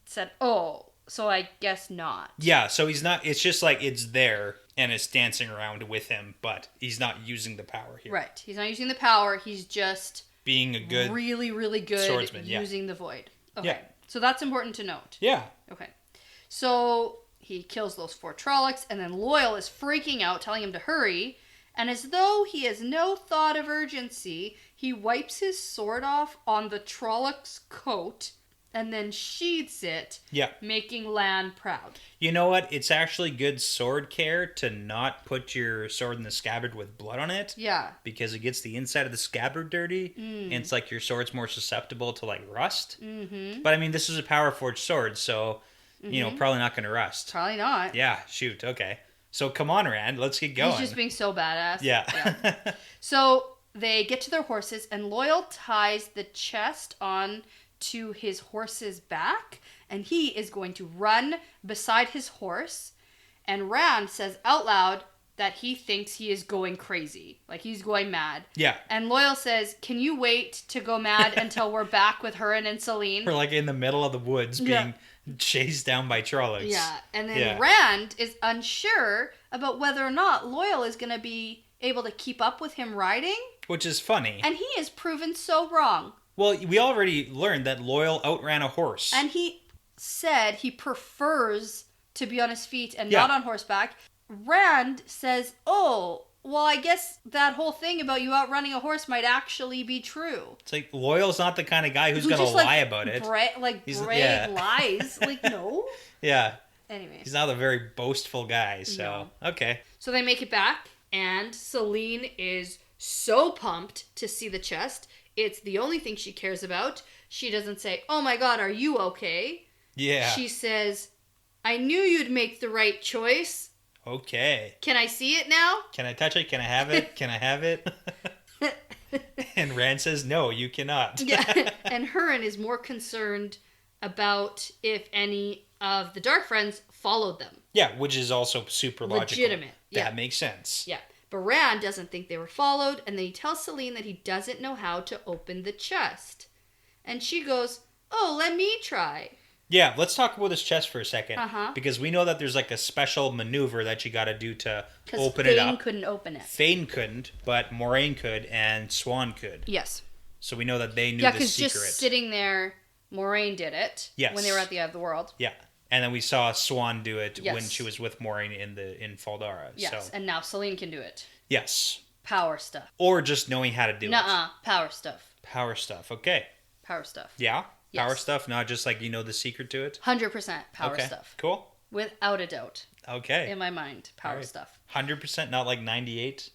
said, oh... So I guess not. Yeah, so he's not... It's just like it's there and it's dancing around with him, but he's not using the power here. Right. He's not using the power. He's just... Being a good... Really, really good swordsman, using the void. Okay. Yeah. So that's important to note. Yeah. Okay. So he kills those 4 Trollocs, and then Loyal is freaking out, telling him to hurry. And as though he has no thought of urgency, he wipes his sword off on the Trolloc's coat... and then sheathes it, making Lan proud. You know what? It's actually good sword care to not put your sword in the scabbard with blood on it. Yeah. Because it gets the inside of the scabbard dirty, and it's like your sword's more susceptible to, like, rust. Mm-hmm. But, I mean, this is a power forged sword, so, you know, probably not going to rust. Probably not. Yeah, shoot, okay. So, come on, Rand, let's get going. He's just being so badass. Yeah. So, they get to their horses, and Loyal ties the chest on... to his horse's back, and he is going to run beside his horse, and Rand says out loud that he thinks he is going crazy, like he's going mad. Yeah. And Loyal says, can you wait to go mad until we're back with Hurin and Selene? We're like in the middle of the woods being chased down by Trollocs. Yeah, and then Rand is unsure about whether or not Loyal is going to be able to keep up with him riding. Which is funny. And he is proven so wrong. Well, we already learned that Loyal outran a horse. And he said he prefers to be on his feet and not on horseback. Rand says, oh, well, I guess that whole thing about you outrunning a horse might actually be true. It's like, Loyal's not the kind of guy who's going to lie about it. Brag lies. Like, no. Yeah. Anyway. He's not a very boastful guy, so, okay. So they make it back, and Selene is so pumped to see the chest. It's the only thing she cares about. She doesn't say, oh my god, are you okay? Yeah. She says, I knew you'd make the right choice. Okay. Can I see it now? Can I touch it? Can I have it? Can I have it? And Rand says, no, you cannot. Yeah. And Hurin is more concerned about if any of the Dark Friends followed them. Yeah, which is also super logical. Legitimate. That makes sense. Yeah. But Rand doesn't think they were followed, and then he tells Selene that he doesn't know how to open the chest. And she goes, oh, let me try. Yeah, let's talk about this chest for a second. Uh-huh. Because we know that there's like a special maneuver that you got to do to open it up. Because Fane couldn't open it. Fane couldn't, but Moraine could, and Swan could. Yes. So we know that they knew the secret. Yeah, because just sitting there, Moraine did it. Yes. When they were at the Eye of the World. Yeah. And then we saw Swan do it when she was with Moraine in Faldara. Yes, so. And now Selene can do it. Yes. Power stuff. Or just knowing how to do it. Nuh-uh. Power stuff. Power stuff. Okay. Power stuff. Yeah? Yes. Power stuff, not just like you know the secret to it? 100% power stuff. Cool. Without a doubt. Okay. In my mind, power stuff. 100%, not like 98?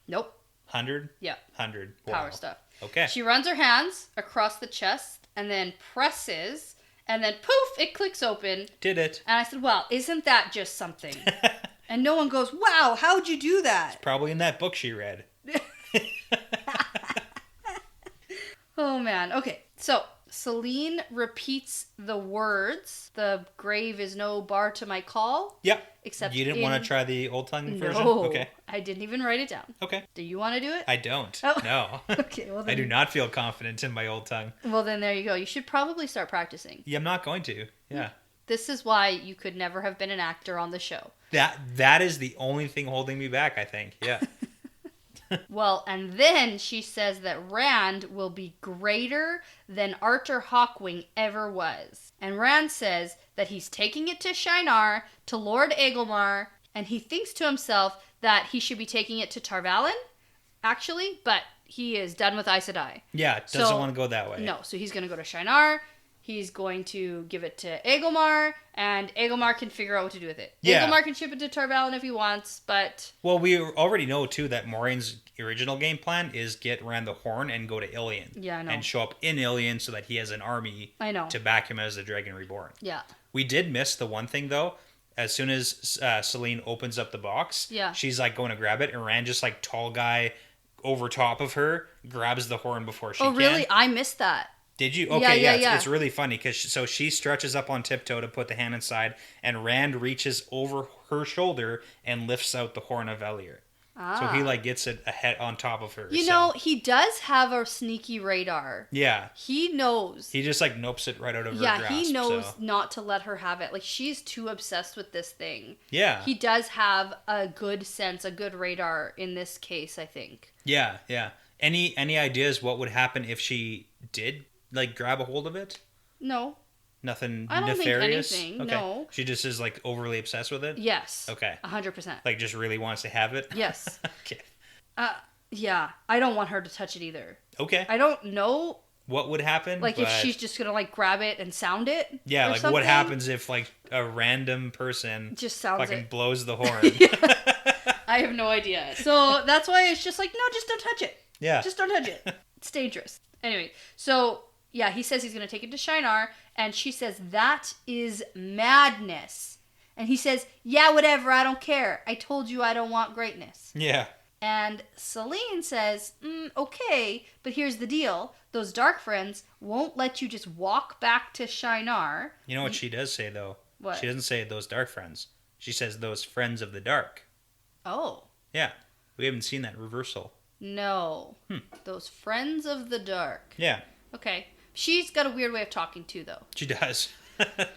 Nope. 100? Yeah. 100. Power stuff. Okay. She runs her hands across the chest and then presses, and then poof, it clicks open. Did it. And I said, well, isn't that just something? And no one goes, wow, how'd you do that? It's probably in that book she read. Oh, man. Okay, so Celine repeats the words, "The grave is no bar to my call." Yep. Except you didn't want to try the old tongue version? No, Okay. I didn't even write it down. Okay. Do you want to do it? I don't. Oh. No. Okay, well then. I do not feel confident in my old tongue. Well then, there you go. You should probably start practicing. Yeah, I'm not going to. Yeah. This is why you could never have been an actor on the show. That is the only thing holding me back, I think. Yeah. Well, and then she says that Rand will be greater than Arthur Hawkwing ever was. And Rand says that he's taking it to Shinar, to Lord Agelmar, and he thinks to himself that he should be taking it to Tarvalin, actually, but he is done with Aes Sedai. Yeah, doesn't want to go that way. No, so he's going to go to Shinar. He's going to give it to Agelmar, and Agelmar can figure out what to do with it. Yeah. Agelmar can ship it to Tarvalin if he wants, but... Well, we already know, too, that Moraine's original game plan is get Rand the Horn and go to Ilion. Yeah, I know. And show up in Ilion so that he has an army to back him as the Dragon Reborn. Yeah. We did miss the one thing, though. As soon as Celine opens up the box, she's, like, going to grab it, and Rand just, like, tall guy over top of her grabs the horn before she can. Oh, really? I missed that. Did you? Okay, yeah. It's really funny because she stretches up on tiptoe to put the hand inside, and Rand reaches over her shoulder and lifts out the horn of Valier. So he like gets it ahead on top of her. You know, he does have a sneaky radar. Yeah. He knows. He just like nopes it right out of her grasp. Yeah, he knows not to let her have it. Like, she's too obsessed with this thing. Yeah. He does have a good sense, a good radar in this case, I think. Yeah. Any ideas what would happen if she did like grab a hold of it? No. Nothing I don't nefarious? think anything, okay. No. She just is like overly obsessed with it? Yes. Okay. 100%. Like just really wants to have it? Yes. Okay. Yeah. I don't want her to touch it either. Okay. I don't know what would happen. Like, if she's just gonna like grab it and sound it. Yeah, like something. What happens if like a random person just sounds fucking it. blows the horn? I have no idea. So that's why it's just like, no, just don't touch it. Yeah. Just don't touch it. It's dangerous. Anyway, so yeah, he says he's gonna take it to Shinar, and she says that is madness. And he says, yeah, whatever, I don't care. I told you I don't want greatness. Yeah. And Celine says, okay, but here's the deal. Those dark friends won't let you just walk back to Shinar. You know what she does say, though? What? She doesn't say those dark friends. She says those friends of the dark. Oh. Yeah. We haven't seen that reversal. No. Those friends of the dark. Yeah. Okay. She's got a weird way of talking, too, though. She does.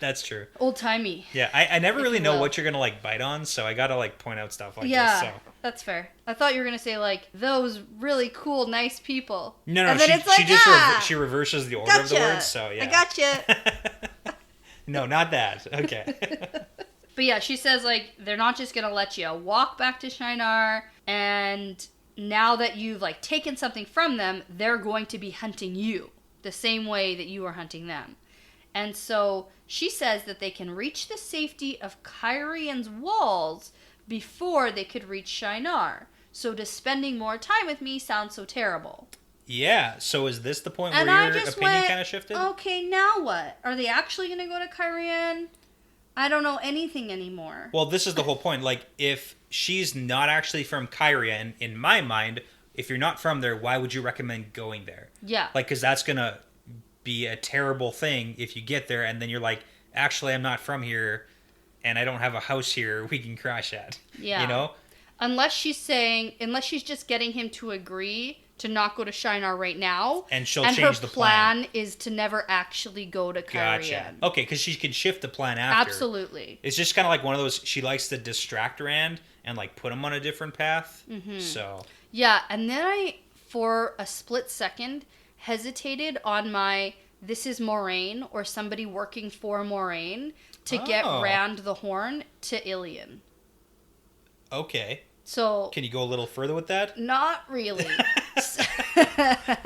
That's true. Old-timey. Yeah, I never really know what you're going to, like, bite on, so I got to, like, point out stuff like this. Yeah, that's fair. I thought you were going to say, like, those really cool, nice people. No, and then it's like, she just she reverses the order of the words, so yeah. I gotcha. No, not that. Okay. But yeah, she says, like, they're not just going to let you walk back to Shinar, and now that you've, like, taken something from them, they're going to be hunting you the same way that you are hunting them. And so she says that they can reach the safety of Kyrie's walls before they could reach Shinar. So does spending more time with me sound so terrible? Yeah, so is this the point where your opinion kind of shifted? Okay, now what? Are they actually going to go to Kyrian? I don't know anything anymore. Well, this is the whole point. Like, if she's not actually from Kyria, in my mind, if you're not from there, why would you recommend going there? Yeah. Like, because that's going to be a terrible thing if you get there and then you're like, actually, I'm not from here and I don't have a house here we can crash at. Yeah. You know? Unless she's just getting him to agree to not go to Shinar right now. And she'll change the plan. And her plan is to never actually go to Kyrian. Gotcha. Okay, because she can shift the plan after. Absolutely. It's just kind of like one of those, she likes to distract Rand and like put him on a different path. Mm-hmm. So. Yeah, and then I, for a split second, hesitated on my this is Moraine or somebody working for Moraine to get Rand the Horn to Ilion. Okay. So can you go a little further with that? Not really.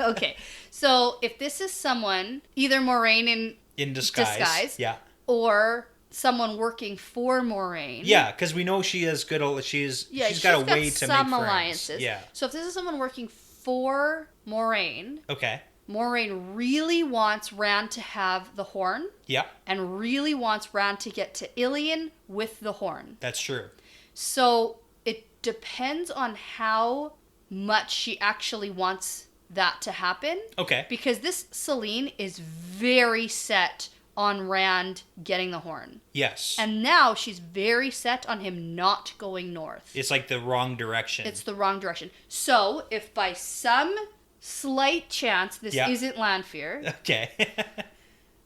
Okay. So if this is someone, either Moraine in disguise, yeah, or someone working for Moraine. Yeah, because we know she has good. She's got a way to make some friends. Alliances. Yeah. So if this is someone working for Moraine, okay. Moraine really wants Rand to have the horn. Yeah. And really wants Rand to get to Ilion with the horn. That's true. So it depends on how much she actually wants that to happen. Okay. Because this Celine is very set on Rand getting the horn. Yes. And now she's very set on him not going north. It's like the wrong direction. It's the wrong direction. So, if by some slight chance this isn't Lanfear, okay.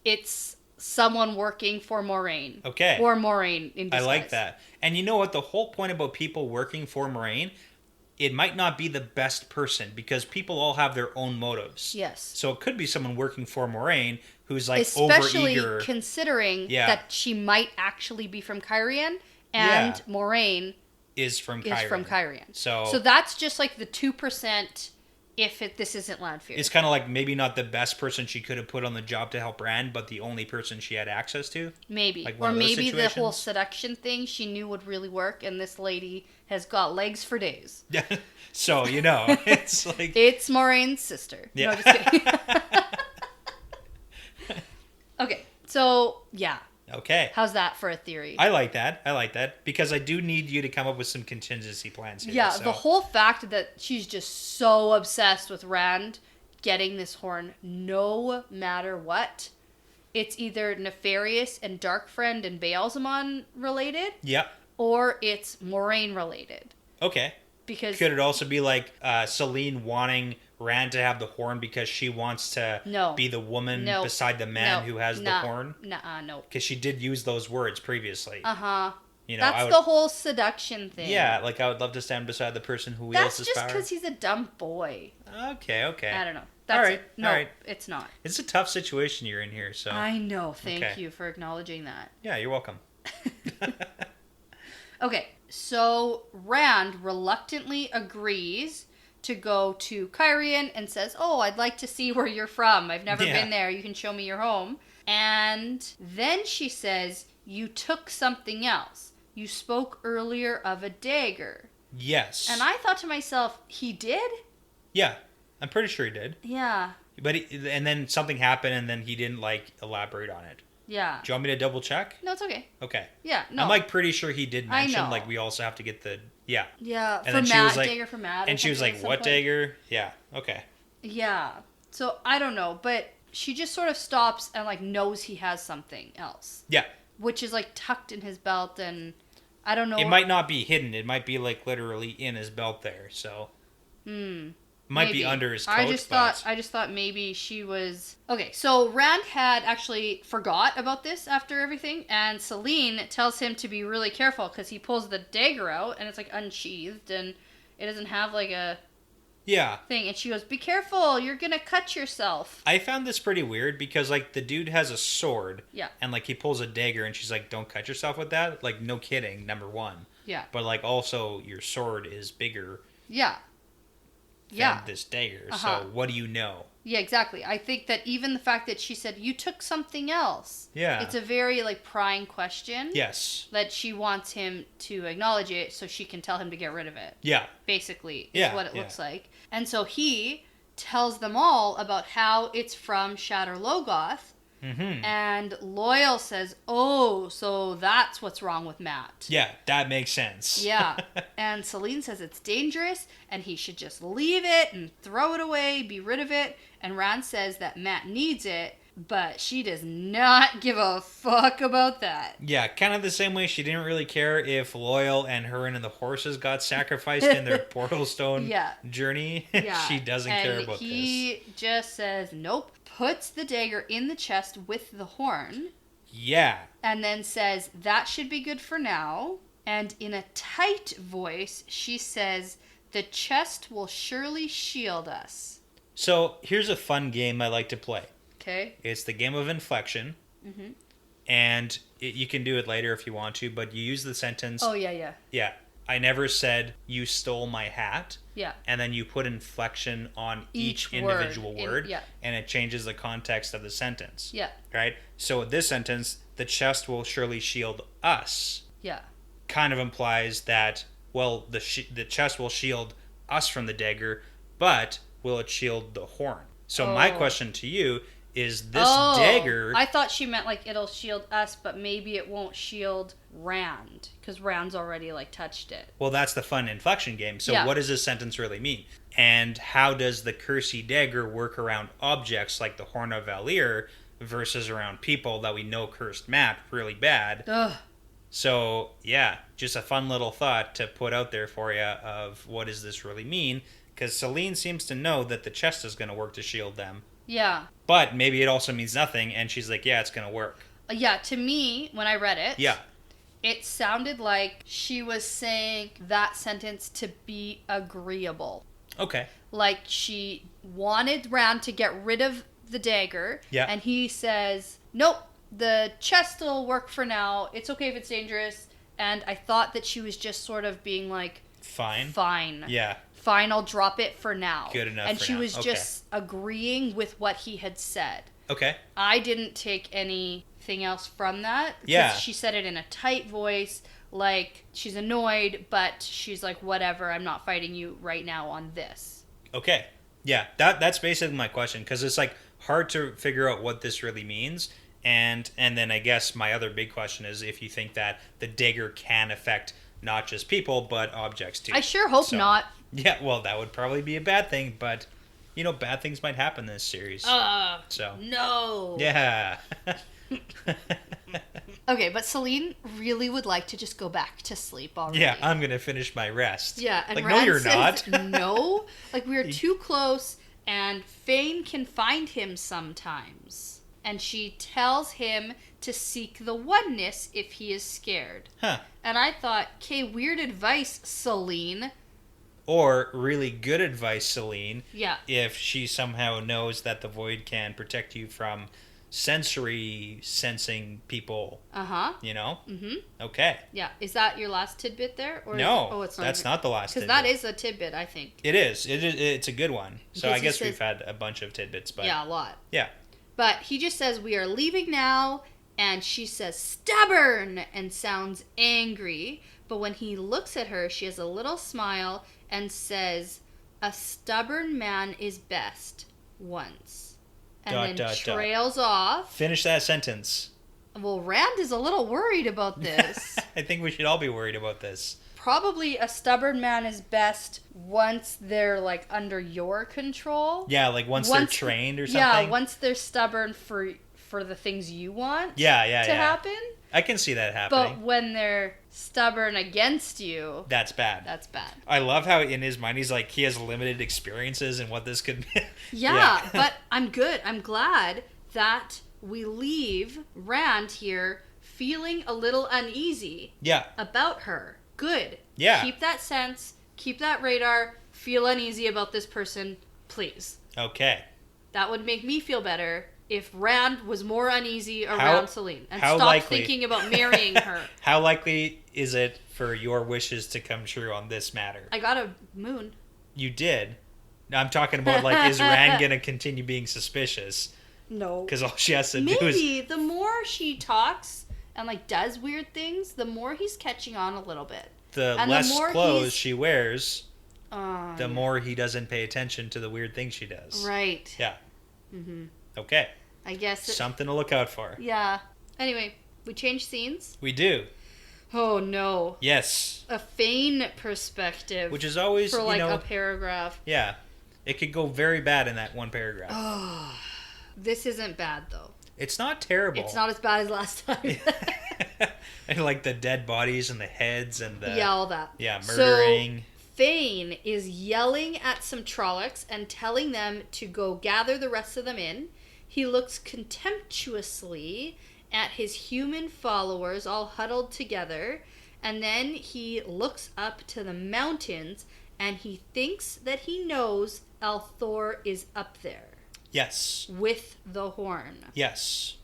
it's someone working for Moraine. Okay. Or Moraine in disguise. I like that. And you know what? The whole point about people working for Moraine, it might not be the best person because people all have their own motives. Yes. So it could be someone working for Moraine who's like especially overeager. Considering that she might actually be from Kyrian and Moraine is from Kyrian. So that's just like the 2% if this isn't Lanfear. It's kind of like maybe not the best person she could have put on the job to help Rand, but the only person she had access to. Maybe. Like or maybe the whole seduction thing she knew would really work, and this lady has got legs for days. Yeah. So, it's like... It's Moraine's sister. Yeah. No, just kidding. Okay, so, yeah. Okay. How's that for a theory? I like that because I do need you to come up with some contingency plans here. Yeah, so. the whole fact that she's just so obsessed with Rand getting this horn no matter what. It's either nefarious and Darkfriend and Baalzamon related. Yep. Or it's Moraine related. Okay. Because could it also be like Celine wanting Rand to have the horn because she wants to be the woman beside the man who has the horn? No. Because she did use those words previously. Uh-huh. That's the whole seduction thing. Yeah, like I would love to stand beside the person who wields this power. That's just because he's a dumb boy. Okay. I don't know. All right. No, all right. It's not. It's a tough situation you're in here, so. I know. Thank you for acknowledging that. Yeah, you're welcome. Okay, so Rand reluctantly agrees to go to Kyrian and says, "Oh, I'd like to see where you're from. I've never been there. You can show me your home." And then she says, "You took something else. You spoke earlier of a dagger." Yes. And I thought to myself, he did? Yeah, I'm pretty sure he did. Yeah. But and then something happened, and then he didn't elaborate on it. Yeah. Do you want me to double check? No, it's okay. Okay. Yeah, no. I'm pretty sure he did mention, I know. we also have to get the, yeah. Yeah, and for Matt, dagger for Matt. And she was like, what dagger? Yeah, okay. Yeah. So, I don't know, but she just sort of stops and, knows he has something else. Yeah. Which is, tucked in his belt, and I don't know. It might not be hidden. It might be, literally in his belt there, so. Might be under his coat. I just thought maybe she was... Okay, so Rand had actually forgot about this after everything, and Celine tells him to be really careful because he pulls the dagger out, and it's, unsheathed, and it doesn't have, a... Yeah. Thing, and she goes, "Be careful, you're gonna cut yourself." I found this pretty weird because, the dude has a sword. Yeah. And, he pulls a dagger, and she's like, don't cut yourself with that? No kidding, number one. Yeah. But, also, your sword is bigger... Yeah. Than this dagger. So what do you know? Yeah, exactly. I think that even the fact that she said, "You took something else." Yeah. It's a very prying question. Yes. That she wants him to acknowledge it so she can tell him to get rid of it. Yeah. Basically, is what it looks like. And so he tells them all about how it's from Shatter Logoth. Mm-hmm. And Loyal says, "Oh, so that's what's wrong with Matt." Yeah, that makes sense. Yeah. And Celine says it's dangerous and he should just leave it and throw it away, be rid of it. And Rand says that Matt needs it, but she does not give a fuck about that. Yeah, kind of the same way she didn't really care if Loyal and her and the horses got sacrificed in their Portal Stone journey. Yeah. She doesn't care about this. He just says, nope. Puts the dagger in the chest with the horn. Yeah. And then says, that should be good for now. And in a tight voice, she says, the chest will surely shield us. So here's a fun game I like to play. Okay. It's the game of inflection. Mm-hmm. And you can do it later if you want to, but you use the sentence. Oh, yeah. Yeah. I never said, you stole my hat. Yeah. And then you put inflection on each individual word. And it changes the context of the sentence. Yeah. Right? So this sentence, the chest will surely shield us. Yeah. Kind of implies that, well, the chest will shield us from the dagger, but will it shield the horn? So my question to you is this dagger... I thought she meant it'll shield us, but maybe it won't shield Rand, because Rand's already like touched it. Well, that's the fun inflection game. So what does this sentence really mean? And how does the Cursey Dagger work around objects like the Horn of Valir versus around people that we know cursed Matt really bad? Ugh. So, yeah, just a fun little thought to put out there for you of what does this really mean? Because Selene seems to know that the chest is going to work to shield them. Yeah. But maybe it also means nothing, and she's like, yeah, it's going to work. Yeah, to me, when I read it, yeah, it sounded like she was saying that sentence to be agreeable. Okay. Like she wanted Rand to get rid of the dagger, and he says, nope, the chest will work for now. It's okay if it's dangerous. And I thought that she was just sort of being like, Fine. Yeah. Fine, I'll drop it for now. Good enough and for she now. was Okay. just agreeing with what he had said. Okay. I didn't take anything else from that. Yeah. She said it in a tight voice, like she's annoyed, but she's like, whatever, I'm not fighting you right now on this. Okay. Yeah, that's basically my question, because it's like hard to figure out what this really means. And then I guess my other big question is if you think that the dagger can affect not just people, but objects too. I sure hope not. Yeah, well, that would probably be a bad thing, but, you know, bad things might happen in this series. No. Yeah. Okay, but Selene really would like to just go back to sleep already. Yeah, I'm going to finish my rest. Yeah, and like, Rand no, you're says, not. no, like we are too close, and Fane can find him sometimes. And she tells him to seek the oneness if he is scared. Huh. And I thought, okay, weird advice, Selene. Or really good advice, Selene. Yeah. If she somehow knows that the void can protect you from sensory sensing people. Uh-huh. You know? Mm-hmm. Okay. Yeah. Is that your last tidbit there? Or no. It's not. That's not the last tidbit. Because that is a tidbit, I think. It is. It's a good one. So I guess says, we've had a bunch of tidbits. But yeah, a lot. Yeah. But he just says, we are leaving now. And she says, stubborn, and sounds angry. But when he looks at her, she has a little smile and says, a stubborn man is best once. And then trails off. Finish that sentence. Well, Rand is a little worried about this. I think we should all be worried about this. Probably a stubborn man is best once they're, like, under your control. Yeah, like once they're trained or something. Yeah, once they're stubborn for the things you want to happen. I can see that happening. But when they're stubborn against you... That's bad. That's bad. I love how in his mind he's like, he has limited experiences and what this could be. Yeah, but I'm good. I'm glad that we leave Rand here feeling a little uneasy about her. Good. Yeah. Keep that sense. Keep that radar. Feel uneasy about this person, please. Okay. That would make me feel better if Rand was more uneasy around Selene and stopped thinking about marrying her. How likely is it for your wishes to come true on this matter? I got a moon. You did? I'm talking about, like, is Rand going to continue being suspicious? No. Because all she has to do is... Maybe the more she talks and, like, does weird things, the more he's catching on a little bit. The less clothes she wears, the more he doesn't pay attention to the weird things she does. Right. Yeah. Mm-hmm. Okay. I guess... Something to look out for. Yeah. Anyway, we change scenes. We do. Oh, no. Yes. A Fane perspective. Which is always, for, like, a paragraph. Yeah. It could go very bad in that one paragraph. Oh. This isn't bad, though. It's not terrible. It's not as bad as last time. And, like, the dead bodies and the heads and the... Yeah, all that. Yeah, murdering. So, Fane is yelling at some Trollocs and telling them to go gather the rest of them in. He looks contemptuously at his human followers all huddled together, and then he looks up to the mountains and he thinks that he knows Althor is up there. Yes. With the horn. Yes.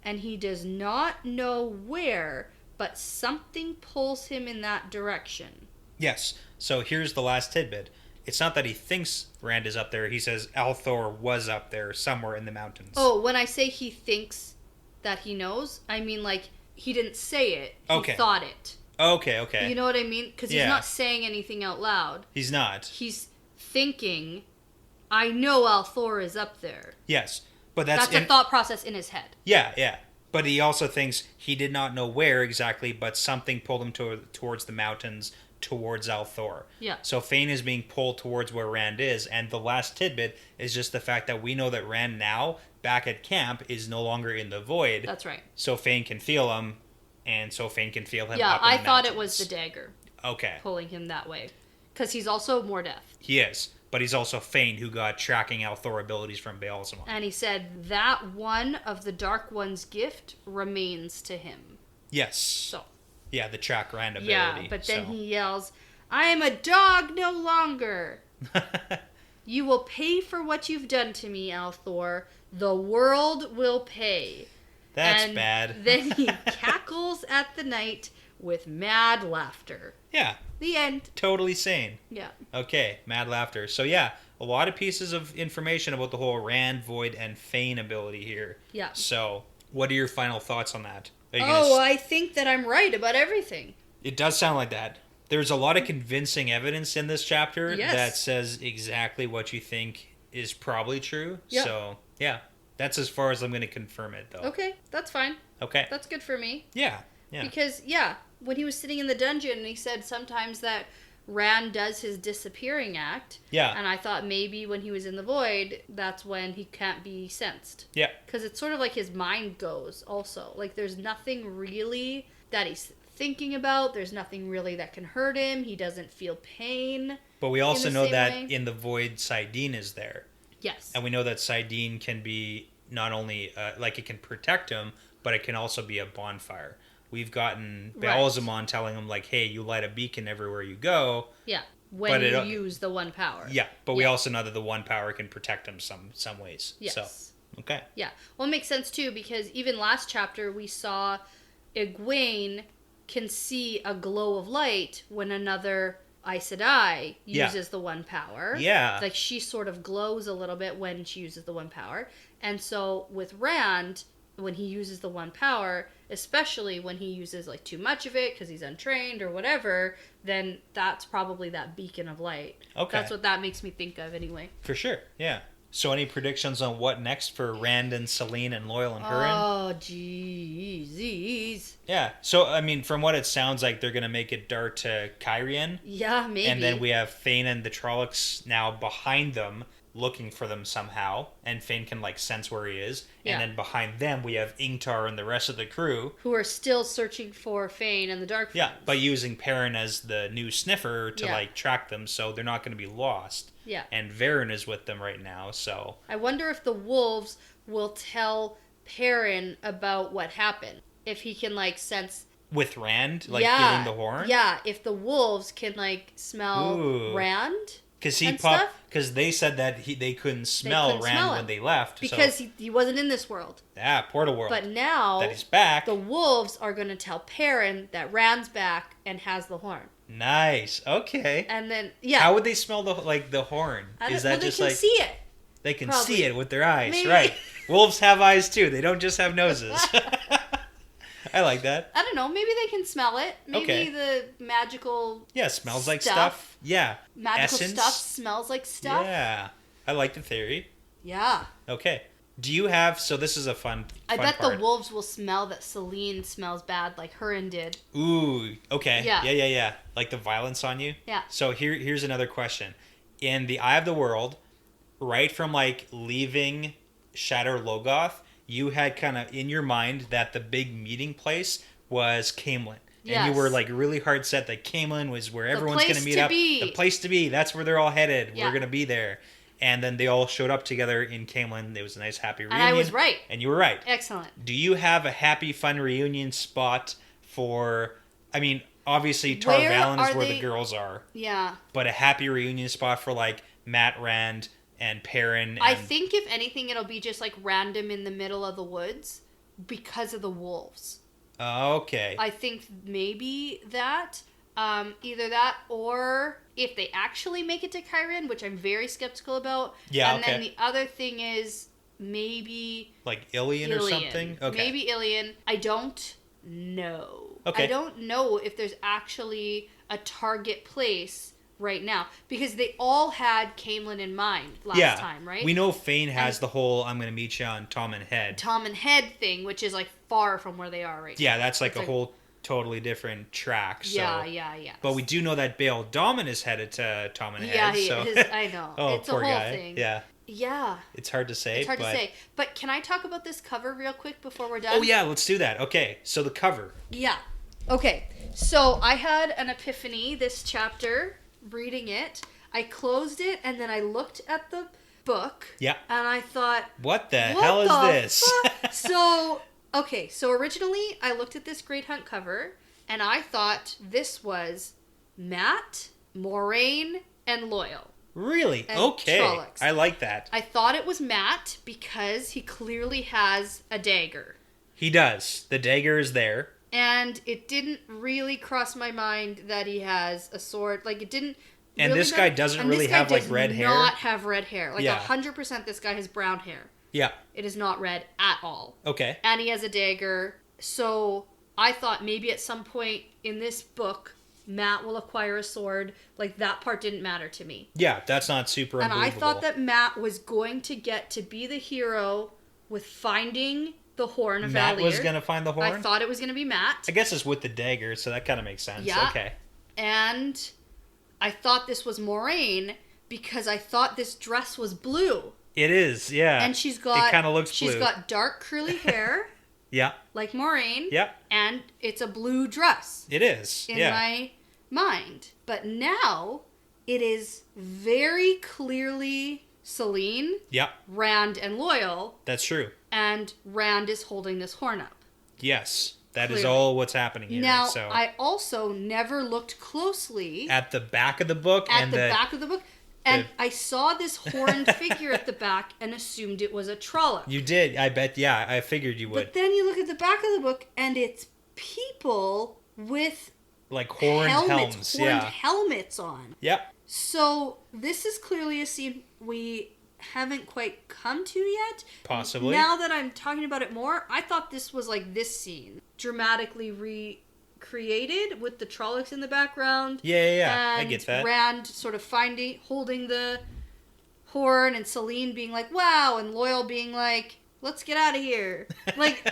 And he does not know where, but something pulls him in that direction. Yes. So here's the last tidbit. It's not that he thinks Rand is up there. He says Althor was up there somewhere in the mountains. Oh, when I say he thinks that he knows, I mean, like, he didn't say it. He thought it. Okay. You know what I mean? Because he's not saying anything out loud. He's not. He's thinking, I know Althor is up there. Yes. But that's a thought process in his head. Yeah. But he also thinks he did not know where exactly, but something pulled him towards the mountains, towards Althor. Yeah. So Fane is being pulled towards where Rand is, and the last tidbit is just the fact that we know that Rand now, back at camp, is no longer in the void. That's right. So Fane can feel him, and so Fane can feel him Yeah, up in I the thought mountains. it was the dagger Okay. pulling him that way. Because he's also more deaf. He is. But he's also Fane, who got tracking Althor abilities from Baalzamon. And he said that one of the Dark One's gift remains to him. Yes. So. Yeah, the track Rand ability. Yeah, but then he yells, I am a dog no longer. You will pay for what you've done to me, Althor. The world will pay. That's and bad. Then he cackles at the night with mad laughter. Yeah. The end. Totally sane. Yeah. Okay, mad laughter. So yeah, a lot of pieces of information about the whole Rand, Void, and Fane ability here. Yeah. So, what are your final thoughts on that? I think that I'm right about everything. It does sound like that. There's a lot of convincing evidence in this chapter that says exactly what you think is probably true. Yeah. So, yeah. That's as far as I'm going to confirm it, though. Okay, that's fine. Okay. That's good for me. Yeah. Yeah. Because, when he was sitting in the dungeon, and he said sometimes that Rand does his disappearing act. Yeah. And I thought maybe when he was in the void, that's when he can't be sensed. Yeah. Because it's sort of like his mind goes also. Like, there's nothing really that he's thinking about. There's nothing really that can hurt him. He doesn't feel pain. But we also know that way. in the void, Saidin is there. Yes. And we know that Saidin can be not only, it can protect him, but it can also be a bonfire. We've gotten Baalzamon telling him, like, hey, you light a beacon everywhere you go. Yeah, when you use the one power. Yeah, but we also know that the one power can protect him some ways. Yes. So, okay. Yeah. Well, it makes sense, too, because even last chapter, we saw Egwene can see a glow of light when another Aes Sedai uses the one power. Yeah. Like, she sort of glows a little bit when she uses the one power. And so, with Rand, when he uses the one power, especially when he uses like too much of it because he's untrained or whatever, then that's probably that beacon of light. Okay. That's what that makes me think of anyway. For sure, yeah. So any predictions on what next for Rand and Selene and Loyal and Hurin? Oh, jeez. Yeah, so I mean, from what it sounds like, they're going to make it dart to Cairhien. Yeah, maybe. And then we have Fane and the Trollocs now behind them, looking for them somehow, and Fane can like sense where he is. Yeah. And then behind them we have Ingtar and the rest of the crew who are still searching for Fane and the Dark Yeah, Friends. by using Perrin as the new sniffer to Yeah. like track them, so they're not going to be lost. Yeah. And Varen is with them right now, so I wonder if the wolves will tell Perrin about what happened. If he can like sense with Rand getting the horn. Yeah, if the wolves can like smell Ooh. Rand. Because they said that they couldn't smell Rand when they left. Because he wasn't in this world. Yeah, Portal World. But now that he's back. The wolves are going to tell Perrin that Rand's back and has the horn. Nice. Okay. And then, how would they smell the horn? Is that just they can see it. They can Probably. see it with their eyes, Maybe. right? Wolves have eyes too. They don't just have noses. I like that. I don't know. Maybe they can smell it. Maybe the magical smells like stuff. Yeah. Magical Essence. stuff smells like stuff. Yeah. I like the theory. Yeah. Okay. Do you have... So this is a fun I bet part. the wolves will smell that Selene smells bad like Hurin did. Ooh. Okay. Yeah. Yeah. Like the violence on you? Yeah. So here's another question. In the Eye of the World, right from like leaving Shatter Logoth, you had kind of in your mind that the big meeting place was Caemlyn. Yes. And you were like really hard set that Caemlyn was where everyone's going to meet up. Be. The place to be. That's where they're all headed. Yeah. We're going to be there. And then they all showed up together in Caemlyn. It was a nice happy reunion. And I was right. And you were right. Excellent. Do you have a happy, fun reunion spot for... I mean, obviously Tar Valon is where the girls are. Yeah. But a happy reunion spot for like Matt Rand and Perrin. I think if anything, it'll be just like random in the middle of the woods because of the wolves. Okay. I think maybe that. Either that or if they actually make it to Cairhien, which I'm very skeptical about. Yeah, and then the other thing is maybe... Like Ilion or something? Okay. Maybe Ilion. I don't know. Okay. I don't know if there's actually a target place right now, because they all had Camelin in mind last time, right? We know Fane has the whole "I'm going to meet you on Tom and Head" thing, which is like far from where they are right now. Yeah, that's like a whole totally different track. So. Yeah. But we do know that Bail Daman is headed to Tom and Head. Yeah, he is. I know. Oh, it's poor a whole guy. thing. Yeah. Yeah. It's hard to say. But can I talk about this cover real quick before we're done? Oh, yeah, let's do that. Okay, so the cover. Yeah. Okay, so I had an epiphany this chapter, reading it. I closed it, and then I looked at the book. Yeah. And I thought... What the hell is this? So originally, I looked at this Great Hunt cover, and I thought this was Matt, Moraine, and Loyal. Really? And okay. Trollocs. I like that. I thought it was Matt because he clearly has a dagger. He does. The dagger is there. And it didn't really cross my mind that he has a sword. Like, it didn't... And really this guy doesn't really have, like, red hair. Does not have red hair. Like, Yeah. 100% this guy has brown hair. Yeah. It is not red at all. Okay. And he has a dagger. So I thought maybe at some point in this book, Matt will acquire a sword. Like, that part didn't matter to me. Yeah, that's not super And unbelievable. I thought that Matt was going to get to be the hero with finding the horn of Matt Valir. was going to find the horn? I thought it was going to be Matt. I guess it's with the dagger, so that kind of makes sense. Yeah. Okay. And I thought this was Moraine because I thought this dress was blue. It is, yeah. And she's got... It kind of looks blue. She's got dark curly hair. Yeah. Like Moraine. Yeah. And it's a blue dress. It is, in my mind. But now it is very clearly Celine, Yeah. Rand, and Loyal. That's true. And Rand is holding this horn up. Yes. That is Clearly. all what's happening here. Now, So. I also never looked closely At the back of the book. at the back of the book. And I saw this horned figure at the back and assumed it was a Trolloc. You did. I bet. Yeah, I figured you would. But then you look at the back of the book and it's people with like horned helms. Horned helmets on. Yep. So this is clearly a scene we haven't quite come to yet. Possibly. Now that I'm talking about it more, I thought this was like this scene. Dramatically recreated with the Trollocs in the background. Yeah. I And get that. Rand sort of holding the horn, and Celine being like, wow, and Loyal being like, let's get out of here. Like,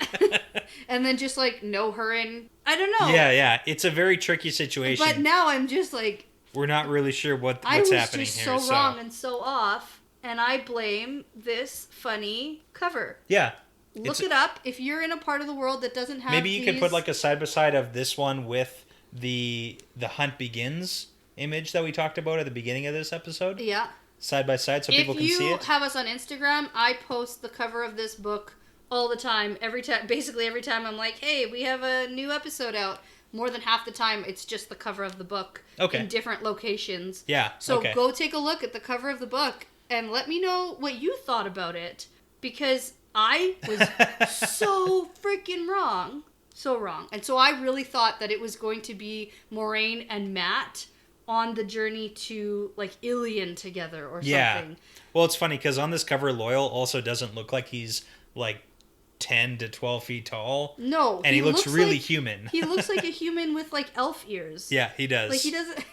and then just like, no her in. I don't know. Yeah. It's a very tricky situation. But now I'm just like, we're not really sure what's I was happening just here. so wrong and so off, and I blame this funny cover. Yeah. Look it up if you're in a part of the world that doesn't have. Maybe you could put like a side by side of this one with the Hunt Begins image that we talked about at the beginning of this episode. Yeah. Side by side, so people can see it. If you have us on Instagram, I post the cover of this book all the time. Basically every time I'm like, hey, we have a new episode out. More than half the time, it's just the cover of the book in different locations. Yeah. So go take a look at the cover of the book and let me know what you thought about it, because I was so freaking wrong. So wrong. And so I really thought that it was going to be Moraine and Matt on the journey to, like, Ilion together or something. Well, it's funny because on this cover, Loyal also doesn't look like he's, like, 10 to 12 feet tall. No. And he looks really human. He looks like a human with, like, elf ears. Yeah, he does. Like, he doesn't...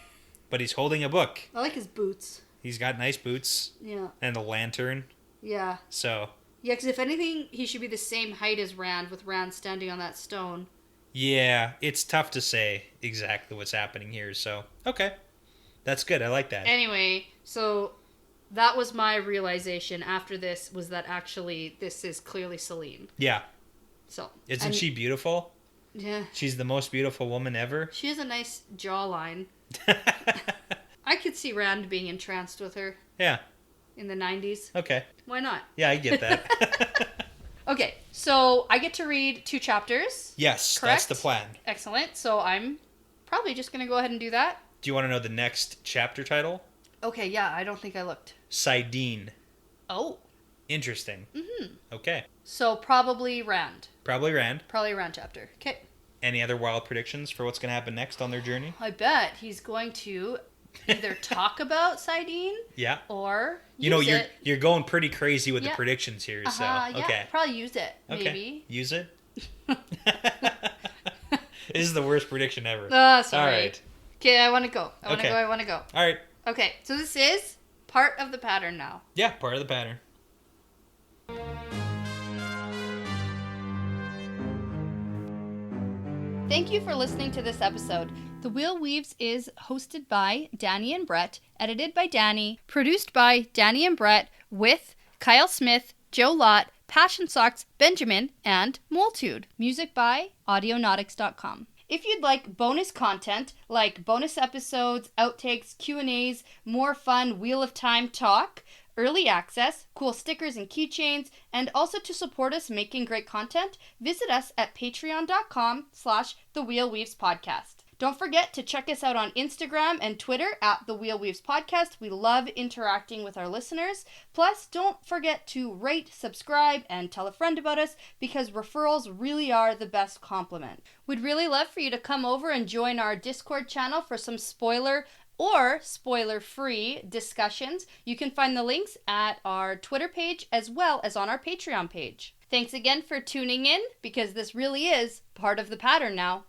But he's holding a book. I like his boots. He's got nice boots. Yeah. And a lantern. Yeah. So... Yeah, because if anything, he should be the same height as Rand, with Rand standing on that stone. Yeah, it's tough to say exactly what's happening here, so... Okay. That's good, I like that. Anyway, so that was my realization after this, was that actually this is clearly Celine. Yeah. So. Isn't she beautiful? Yeah. She's the most beautiful woman ever. She has a nice jawline. I could see Rand being entranced with her. Yeah. In the 90s. Okay. Why not? Yeah, I get that. Okay, so I get to read 2 chapters. Yes, correct? That's the plan. Excellent. So I'm probably just going to go ahead and do that. Do you want to know the next chapter title? Okay, yeah, I don't think I looked. Sidene. Oh. Interesting. Mm-hmm. Okay. So probably Rand. Probably Rand. Probably a Rand chapter. Okay. Any other wild predictions for what's going to happen next on their journey? I bet he's going to either talk about Sidene, yeah, or you're going pretty crazy with the predictions here. So yeah, probably use it. Maybe use it. This is the worst prediction ever. Sorry. All right. Okay, I want to go. I want to go. All right. Okay, so this is part of the pattern now. Yeah, part of the pattern. Thank you for listening to this episode. The Wheel Weaves is hosted by Dani and Brett, edited by Dani, produced by Dani and Brett with Kyle Smith, Joe Lott, Passion Socks, Benjamin, and Multude. Music by Audionautics.com. If you'd like bonus content like bonus episodes, outtakes, Q&As, more fun Wheel of Time talk, early access, cool stickers and keychains, and also to support us making great content, visit us at patreon.com/thewheelweavespodcast. Don't forget to check us out on Instagram and Twitter at The Wheel Weaves Podcast. We love interacting with our listeners. Plus, don't forget to rate, subscribe, and tell a friend about us because referrals really are the best compliment. We'd really love for you to come over and join our Discord channel for some spoiler or spoiler-free discussions. You can find the links at our Twitter page as well as on our Patreon page. Thanks again for tuning in because this really is part of the pattern now.